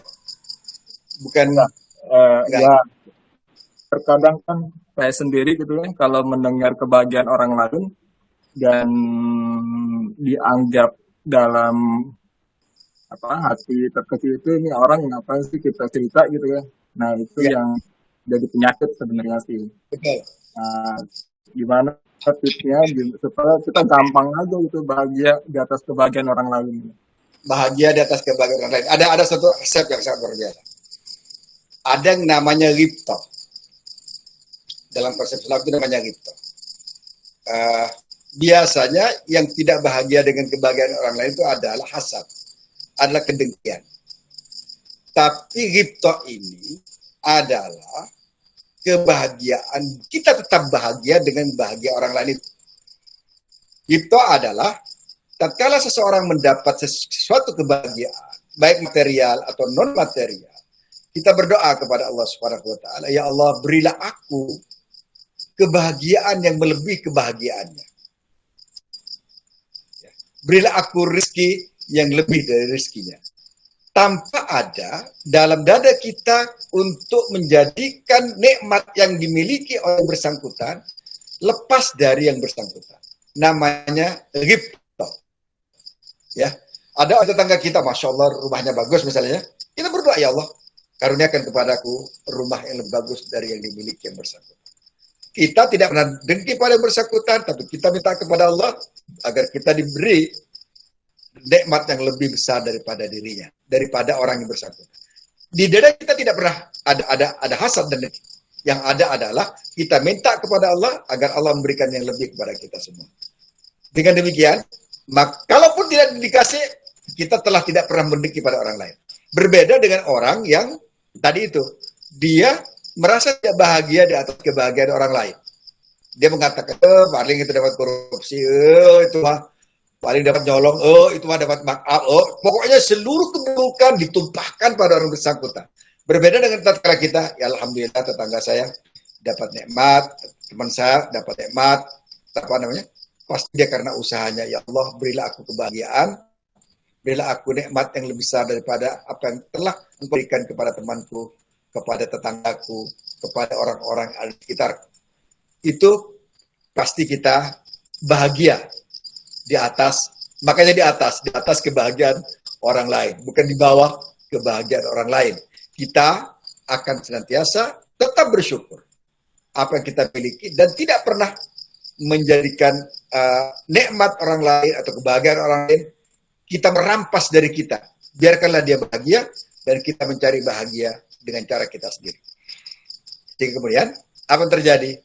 Bukan. Ya, terkadang kan saya sendiri gitu kan, kalau mendengar kebahagiaan orang lain dan dianggap dalam hati terkecil itu, ini orang ngapain sih kita cerita gitu ya. Nah itu yang jadi penyakit sebenarnya sih. Betul. Nah, gimana tipsnya supaya kita gampang aja gitu bahagia di atas kebahagiaan orang lain. Bahagia di atas kebahagiaan orang lain. Ada satu resep yang sangat luar biasa. Ada yang namanya ghibta. Dalam konsep Islam itu namanya ghibta. Biasanya yang tidak bahagia dengan kebahagiaan orang lain itu adalah hasad, adalah kedengkian. Tapi ghibta ini adalah kebahagiaan, kita tetap bahagia dengan bahagia orang lain itu. Ghibta adalah tatkala seseorang mendapat sesuatu kebahagiaan, baik material atau non material, kita berdoa kepada Allah Subhanahu wa taala, ya Allah, berilah aku kebahagiaan yang melebihi kebahagiaannya. Berilah aku rezeki yang lebih dari rezekinya. Tanpa ada dalam dada kita untuk menjadikan nikmat yang dimiliki oleh yang bersangkutan lepas dari yang bersangkutan. Namanya ghibta. Ya, ada tetangga kita, masya Allah rumahnya bagus misalnya, kita berdoa, ya Allah, karuniakan kepadaku rumah yang lebih bagus dari yang dimiliki yang bersangkutan. Kita tidak pernah dengki pada yang bersangkutan, tapi kita minta kepada Allah agar kita diberi nikmat yang lebih besar daripada dirinya, daripada orang yang bersangkutan. Di dada kita tidak pernah ada hasad dan dengki. Yang ada adalah kita minta kepada Allah agar Allah memberikan yang lebih kepada kita semua. Dengan demikian, maka kalaupun tidak dikasih, kita telah tidak pernah mendengki pada orang lain. Berbeda dengan orang yang tadi itu, dia merasa tidak bahagia di atas kebahagiaan orang lain. Dia mengatakan, paling itu dapat korupsi, itu mah paling dapat nyolong, itu mah dapat makar, pokoknya seluruh keburukan ditumpahkan pada orang bersangkutan. Berbeda dengan tatkala kita, ya alhamdulillah tetangga saya dapat nikmat, teman saya dapat nikmat, apa namanya? Pasti dia karena usahanya. Ya Allah, berilah aku kebahagiaan, berilah aku nikmat yang lebih besar daripada apa yang telah Engkau berikan kepada temanku, kepada tetanggaku, kepada orang-orang di sekitar. Itu pasti kita bahagia di atas, makanya di atas kebahagiaan orang lain, bukan di bawah kebahagiaan orang lain. Kita akan senantiasa tetap bersyukur apa yang kita miliki dan tidak pernah menjadikan nikmat orang lain atau kebahagiaan orang lain kita merampas dari kita. Biarkanlah dia bahagia dan kita mencari bahagia dengan cara kita sendiri. Jadi kemudian apa yang terjadi?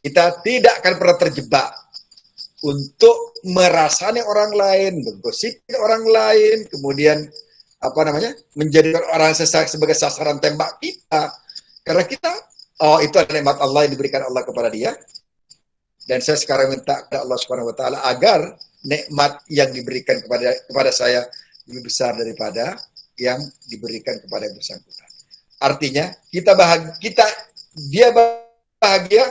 Kita tidak akan pernah terjebak untuk merasani orang lain, menggosipi orang lain, kemudian menjadikan orang sebagai sasaran tembak kita. Karena kita, itu adalah nikmat Allah yang diberikan Allah kepada dia. Dan saya sekarang minta kepada Allah Subhanahu wa taala agar nikmat yang diberikan kepada saya lebih besar daripada yang diberikan kepada yang bersangkutan. Artinya, dia bahagia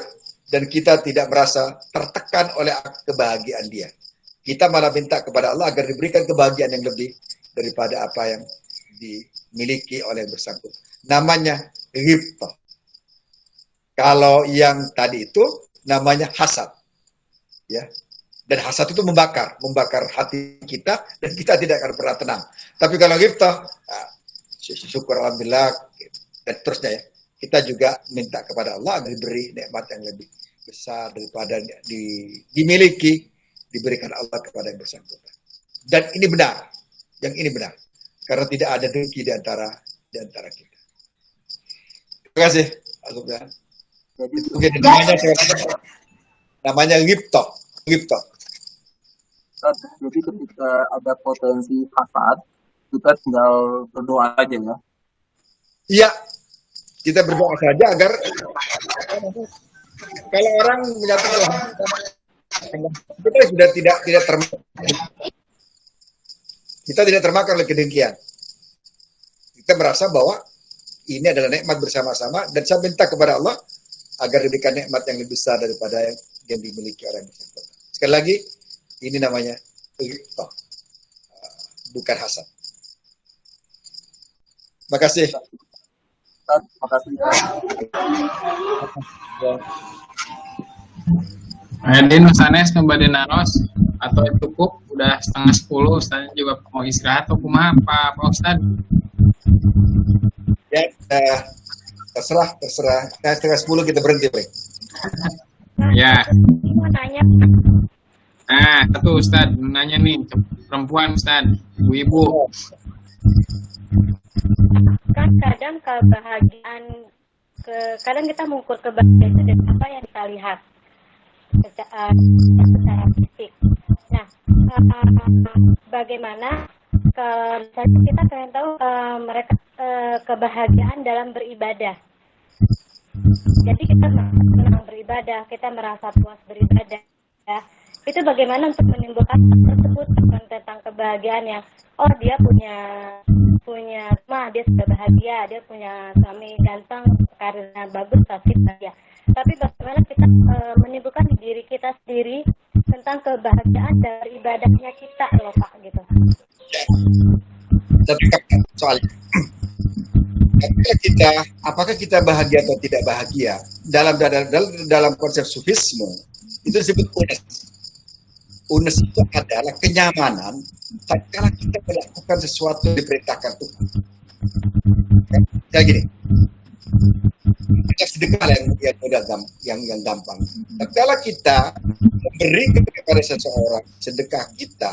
dan kita tidak merasa tertekan oleh kebahagiaan dia. Kita malah minta kepada Allah agar diberikan kebahagiaan yang lebih daripada apa yang dimiliki oleh yang bersangkutan. Namanya ghibthah. Kalau yang tadi itu namanya hasad. Ya. Dan hasad itu membakar hati kita dan kita tidak akan pernah tenang. Tapi kalau ghibthah, syukur alhamdulillah dan terusnya ya. Kita juga minta kepada Allah agar diberi nikmat yang lebih besar daripada dimiliki, diberikan Allah kepada yang bersangkutan. Dan ini benar. Yang ini benar. Karena tidak ada dengki di antara kita. Terima kasih. Jadi namanya ghibthah. Jadi ketika ada potensi hasad, kita tinggal berdoa aja ya. Iya. Kita berdoa saja agar kalau orang menyatakan kita sudah tidak termakan. Kita tidak termakan oleh kedengkian. Kita merasa bahwa ini adalah nikmat bersama-sama dan saya minta kepada Allah agar diberikan nikmat yang lebih besar daripada yang dimiliki orang yang bersangkutan. Sekali lagi, ini namanya ghibthah, bukan hasad. Makasih. Makasih. Adin Sanes kembali naros atau cukup udah 9:30 Ustaz juga mau istirahat atau kumaha Pak Ustaz? Ya, terserah. Nah, 9:30 kita berhenti, Pak. Ya. Mau tanya. Nah, satu Ustaz nanya nih, perempuan Ustaz, ibu-ibu. Kan kadang kebahagiaan kadang kita mengukur kebahagiaan itu dari apa yang kita lihat secara fisik. Nah, bagaimana misalnya kita pengen tahu mereka kebahagiaan dalam beribadah. Jadi kita senang beribadah, kita merasa puas beribadah. Itu bagaimana untuk menimbulkan tersebut tentang kebahagiaan yang dia punya rumah, dia sudah bahagia, dia punya suami ganteng, karirnya bagus, pasti bahagia. Tapi bagaimana kita menimbulkan di diri kita sendiri tentang kebahagiaan dari ibadahnya kita loh Pak gitu. Tapi soalnya apakah kita bahagia atau tidak bahagia dalam konsep sufisme itu disebut unes. Unes itu adalah kenyamanan tatkala kita melakukan sesuatu yang diperintahkan Tuhan. Kayak gini. Kita sedekah yang mudah, yang gampang. Tapi kalau kita memberi kepada seseorang sedekah kita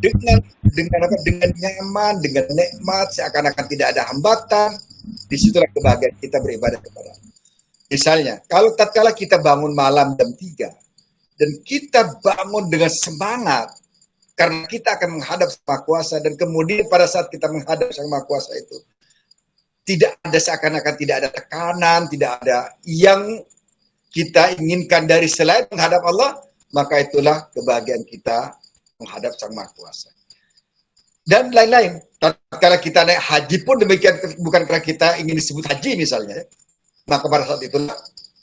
dengan nyaman, dengan nikmat, seakan-akan tidak ada hambatan, disitulah kebahagiaan kita beribadah kepada Allah. Misalnya, kalau tatkala kita bangun malam jam 3 dan kita bangun dengan semangat karena kita akan menghadap Sang Maha Kuasa, dan kemudian pada saat kita menghadap Sang Maha Kuasa itu tidak ada, seakan-akan tidak ada tekanan, tidak ada yang kita inginkan dari selain menghadap Allah, maka itulah kebahagiaan kita menghadap Sang Maha Kuasa. Dan lain-lain. Kalau kita naik haji pun demikian, bukan karena kita ingin disebut haji misalnya, maka pada saat itulah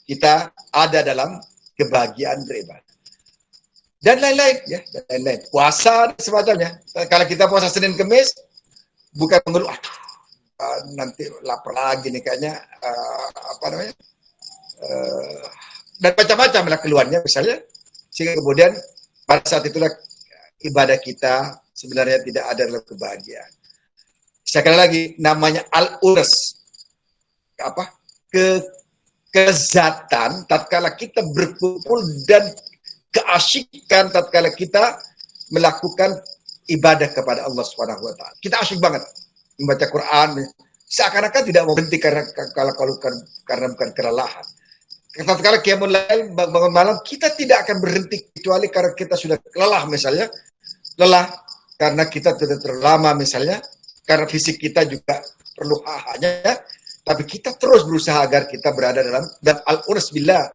kita ada dalam kebahagiaan beribadah. Dan lain-lain, ya, dan lain-lain. Puasa dan semacamnya. Kalau kita puasa Senin Kemis, bukan mengeluh, nanti lapar lagi nih kayaknya, dan macam-macam lah keluarnya misalnya, sehingga kemudian pada saat itulah ibadah kita sebenarnya tidak ada dalam kebahagiaan. Sekali lagi, namanya al-urs, kezatan tatkala kita berkumpul, dan keasyikan tatkala kita melakukan ibadah kepada Allah Subhanahu wa taala. Kita asyik banget membaca Quran, seakan-akan tidak mau berhenti karena bukan kelelahan. Tatkala qiyamul lail, bangun malam, kita tidak akan berhenti kecuali karena kita sudah lelah misalnya. Lelah karena kita sudah terlalu lama misalnya, karena fisik kita juga perlu hanya, tapi kita terus berusaha agar kita berada dalam al-urs billah,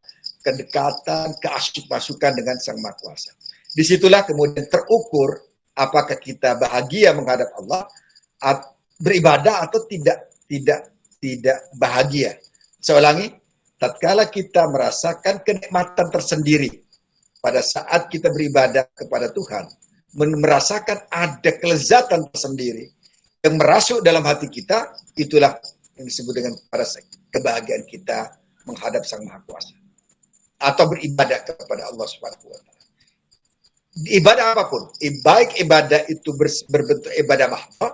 kedekatan, keasyik masukan dengan Sang Maha Kuasa. Disitulah kemudian terukur apakah kita bahagia menghadap Allah, beribadah atau tidak bahagia. Saya ulangi, tatkala kita merasakan kenikmatan tersendiri pada saat kita beribadah kepada Tuhan, merasakan ada kelezatan tersendiri yang merasuk dalam hati kita, itulah yang disebut dengan pada kebahagiaan kita menghadap Sang Maha Kuasa atau beribadah kepada Allah Subhanahu wa taala. Ibadah apapun, baik ibadah itu berbentuk ibadah mahdoh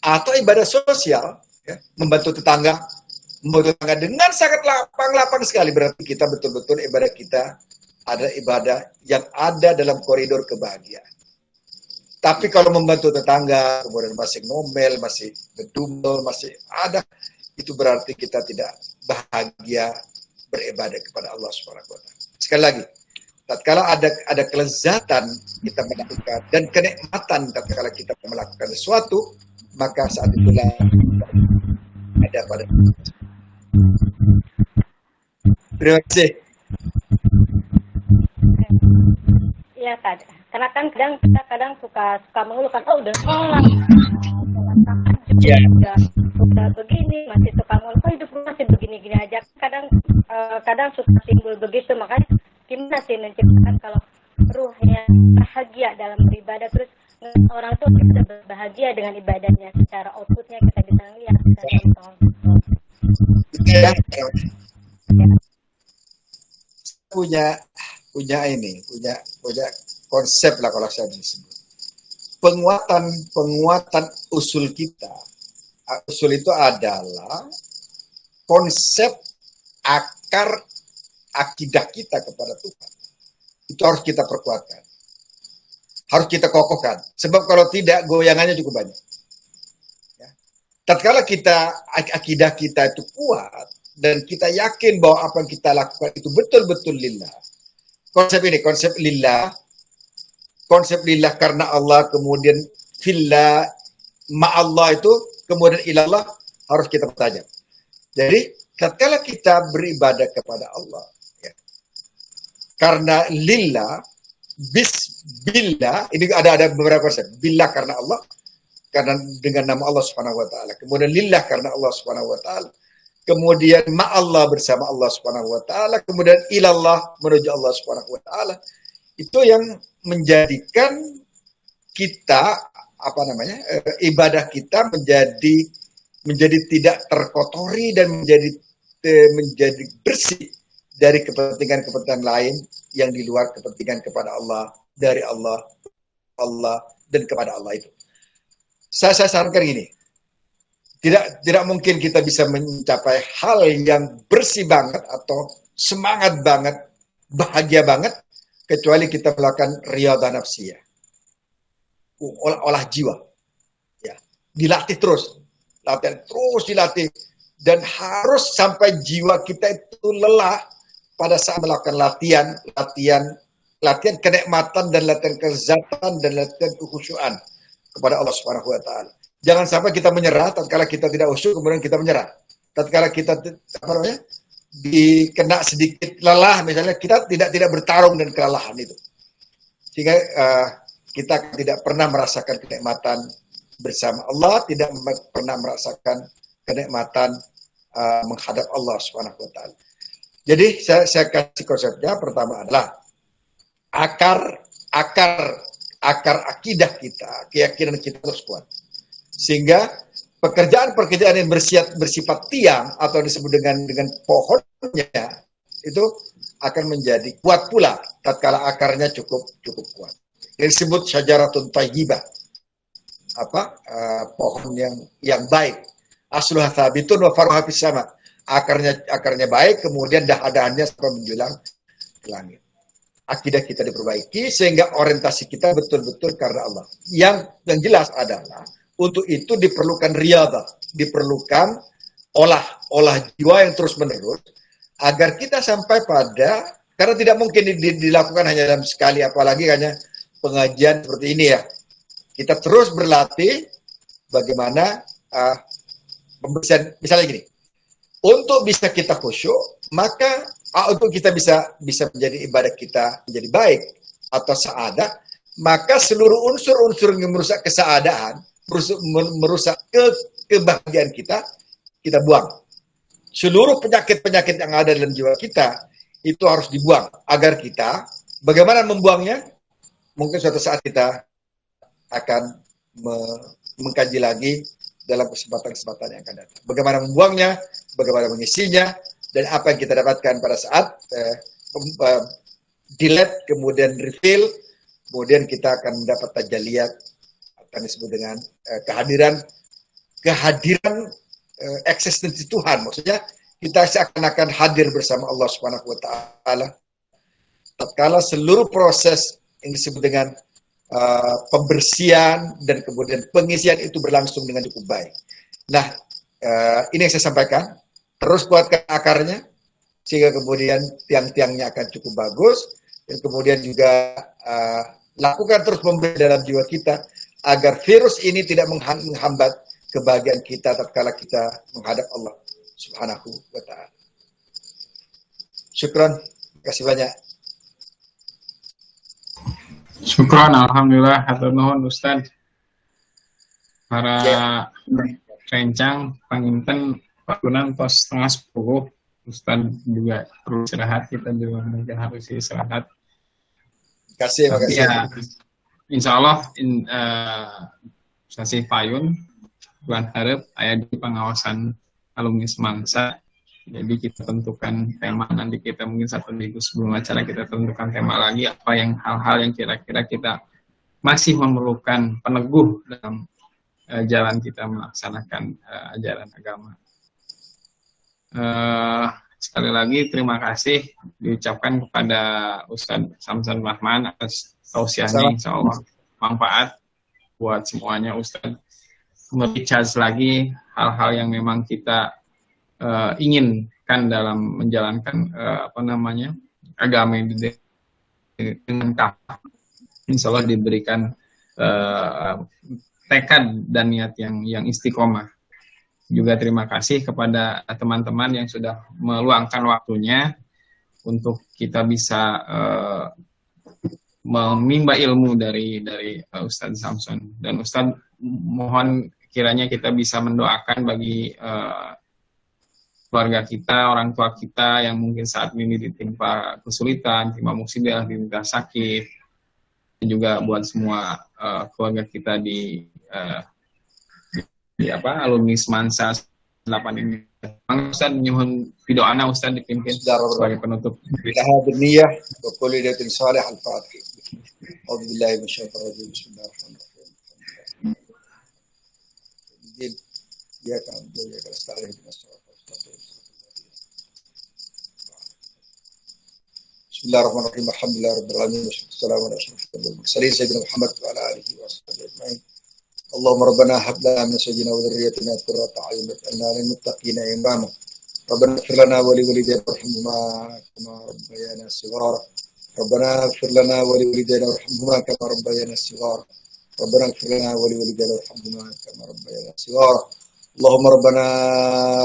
atau ibadah sosial, ya, membantu tetangga dengan sangat lapang sekali, berarti kita betul-betul ibadah kita ada ibadah yang ada dalam koridor kebahagiaan. Tapi kalau membantu tetangga, kemudian masih ngomel, masih bedumel, masih ada, itu berarti kita tidak bahagia beribadah kepada Allah Subhanahu wa taala. Sekali lagi, tatkala ada kelezatan kita melakukan dan kenikmatan tatkala kita melakukan sesuatu, maka saat itulah ada pada. Terima kasih. Iya, Kak. Karena kan kita kadang suka mengeluhkan, oh udah sholat, Ya. udah begini, masih suka mengeluh, oh hidup masih begini-gini aja. Kadang suka timbul begitu, makanya gimana sih menciptakan kalau ruhnya bahagia dalam beribadah, terus orang itu bisa berbahagia dengan ibadahnya, secara outputnya kita bisa lihat. Ya. Punya konsep lah kalau saya disebut. Penguatan usul kita. Usul itu adalah konsep akar akidah kita kepada Tuhan. Itu harus kita perkuatkan. Harus kita kokohkan. Sebab kalau tidak, goyangannya cukup banyak. Ya. Tatkala akidah kita itu kuat, dan kita yakin bahwa apa yang kita lakukan itu betul-betul lillah. Konsep lillah karena Allah, kemudian fillah ma'allah, itu kemudian ilallah, harus kita pertajam. Jadi tatkala kita beribadah kepada Allah, ya, karena lillah, bismillah, ini ada beberapa konsep. Billah karena Allah, karena dengan nama Allah Subhanahu wa taala. Kemudian lillah karena Allah Subhanahu wa taala. Kemudian ma'allah, bersama Allah Subhanahu wa taala. Kemudian ilallah, menuju Allah Subhanahu wa taala. Itu yang menjadikan kita ibadah kita menjadi tidak terkotori dan menjadi bersih dari kepentingan lain yang di luar kepentingan kepada Allah, dari Allah dan kepada Allah itu. Saya sarankan gini, Tidak mungkin kita bisa mencapai hal yang bersih banget atau semangat banget, bahagia banget, kecuali kita melakukan riyadhah nafsiyah, olah jiwa. Ya, dilatih terus, latihan terus dilatih, dan harus sampai jiwa kita itu lelah pada saat melakukan latihan kenikmatan dan latihan kelezatan dan latihan kekhusyuan kepada Allah Subhanahu wa taala. Jangan sampai kita menyerah tatkala kita tidak khusyuk, kemudian kita menyerah. Tatkala kita dikena sedikit lelah misalnya, kita tidak bertarung dengan kelelahan itu. Sehingga kita tidak pernah merasakan kenikmatan bersama Allah, tidak pernah merasakan kenikmatan menghadap Allah Subhanahu wa taala. Jadi saya kasih konsepnya, pertama adalah akar akidah kita, keyakinan kita harus kuat. Sehingga pekerjaan-pekerjaan yang bersifat tiang atau disebut dengan pohonnya itu akan menjadi kuat pula tatkala akarnya cukup kuat. Yang disebut syajaratun thayyibah. Pohon yang baik. Asluha thabitun wa faruha fis sama. Akarnya baik, kemudian dahan-dahannya sampai menjulang ke langit. Akidah kita diperbaiki sehingga orientasi kita betul-betul karena Allah. Yang jelas adalah untuk itu diperlukan riyadhah, diperlukan olah jiwa yang terus-menerus agar kita sampai pada, karena tidak mungkin dilakukan hanya dalam sekali, apalagi hanya pengajian seperti ini ya. Kita terus berlatih bagaimana pembersihan, misalnya gini. Untuk bisa kita khusyuk, maka untuk kita bisa menjadi ibadah kita menjadi baik atau sa'adah, maka seluruh unsur-unsur yang merusak kesaadaan, merusak kebahagiaan kita buang. Seluruh penyakit-penyakit yang ada dalam jiwa kita itu harus dibuang agar kita, bagaimana membuangnya? Mungkin suatu saat kita akan mengkaji lagi dalam kesempatan-kesempatan yang akan datang. Bagaimana membuangnya, bagaimana mengisinya, dan apa yang kita dapatkan pada saat delete, kemudian refill, kemudian kita akan mendapat tajaliyat, akan disebut dengan kehadiran eksistensi Tuhan. Maksudnya kita seakan-akan hadir bersama Allah Subhanahu wa taala tatkala seluruh proses yang disebut dengan pembersihan dan kemudian pengisian itu berlangsung dengan cukup baik. Nah, ini yang saya sampaikan. Terus kuatkan akarnya sehingga kemudian tiang-tiangnya akan cukup bagus, dan kemudian juga lakukan terus pemberian dalam jiwa kita agar virus ini tidak menghambat kebahagiaan kita tatkala kita menghadap Allah Subhanahu wa taala. Syukran, terima kasih banyak. Syukran, alhamdulillah, hatur nuhun Ustaz. Para rencang panginten pakunan tos 9:30, Ustaz juga perlu istirahat, kita juga mungkin harus istirahat. Terima kasih. Ya, insya Allah Stasi Payun bulan harap aya di pengawasan alumni Semansa. Jadi kita tentukan tema, nanti kita mungkin 1 minggu sebelum acara kita tentukan tema lagi, apa yang hal-hal yang kira-kira kita masih memerlukan peneguh dalam jalan kita melaksanakan ajaran agama. Sekali lagi terima kasih diucapkan kepada Ustadz Samson Rahman atas tausiahnya, insya Allah manfaat buat semuanya. Ustadz mericas lagi hal-hal yang memang kita inginkan dalam menjalankan agama ini dengan kafah. Insya Allah diberikan tekad dan niat yang istiqomah. Juga terima kasih kepada teman-teman yang sudah meluangkan waktunya untuk kita bisa memimba ilmu dari Ustadz Samson. Dan Ustadz mohon kiranya kita bisa mendoakan bagi keluarga kita, orang tua kita yang mungkin saat ini ditimpa kesulitan, ditimpa musibah, ditimpa sakit, dan juga buat semua keluarga kita di alumni Semansa 8 ini. Ustaz nyuhun video ana Ustaz dipimpin sebagai penutup. Alhamdulillah wa kulli datin salih al-fatih. Alhamdulillah masyaallah. Bismillahirrahmanirrahim. iyyaka na'budu wa iyyaka nasta'in ihdinas siratal mustaqim. Bismillahirrahmanirrahim. Alhamdulillahirabbil alamin wassalamu ala asyrofil mursalin sayyidina Muhammad wa ala alihi washabihi ajmain. Allahumma rabbana hab lana min azwajina wa dhurriyyatina qurrata a'yun waj'alna lil muttaqina imama. Rabbana ighfir lana wa li walidayna warhamhuma kama rabbayana shighara. Rabbana ighfir lana wa li walidayna warhamhuma kama rabbayana shighara. Rabbana ighfir lana wa li walidayna warhamhuma kama rabbayana shighara. Allahumma rabbana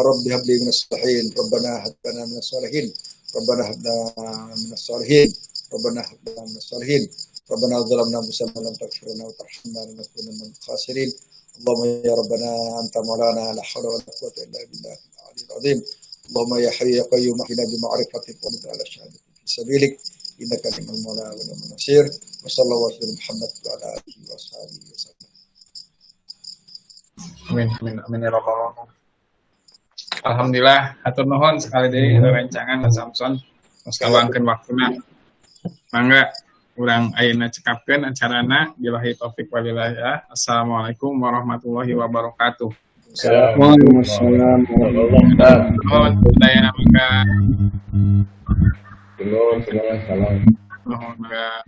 rabbi hab li min as-salihin. Rabbana hab lana min as-salihin. Rabbana hab lana min as-salihin. Rabbana hab lana min as-salihin. Rabbana zalamna anfusana wa lam taghfir lana wa tarhamna lanakunanna minal khasirin. Allahumma ya rabbana anta maulana la hawla wa la quwwata illa billahil aliyyil azim. Allahumma ya hayyu ya qayyum ahyina bi ma'rifatik wa bi ala syahadati fi sabilik innaka ni'mal maula wa ni'mal nasir. Wa sallallahu alaihi Muhammad wa ala alihi wa sahbihi wasallam. Amin, amin, amin ya rabbal alamin. Alhamdulillah, hatur nuhun sekali deui rencangan Mas Samson. Tos kaluangkeun waktuna. Mangga urang ayeuna cekapkeun acarana billahi taufik wal hidayah. Assalamualaikum warahmatullahi wabarakatuh. Waalaikumsalam. Nuhun budaya mangga. Salam. Nuhun mangga.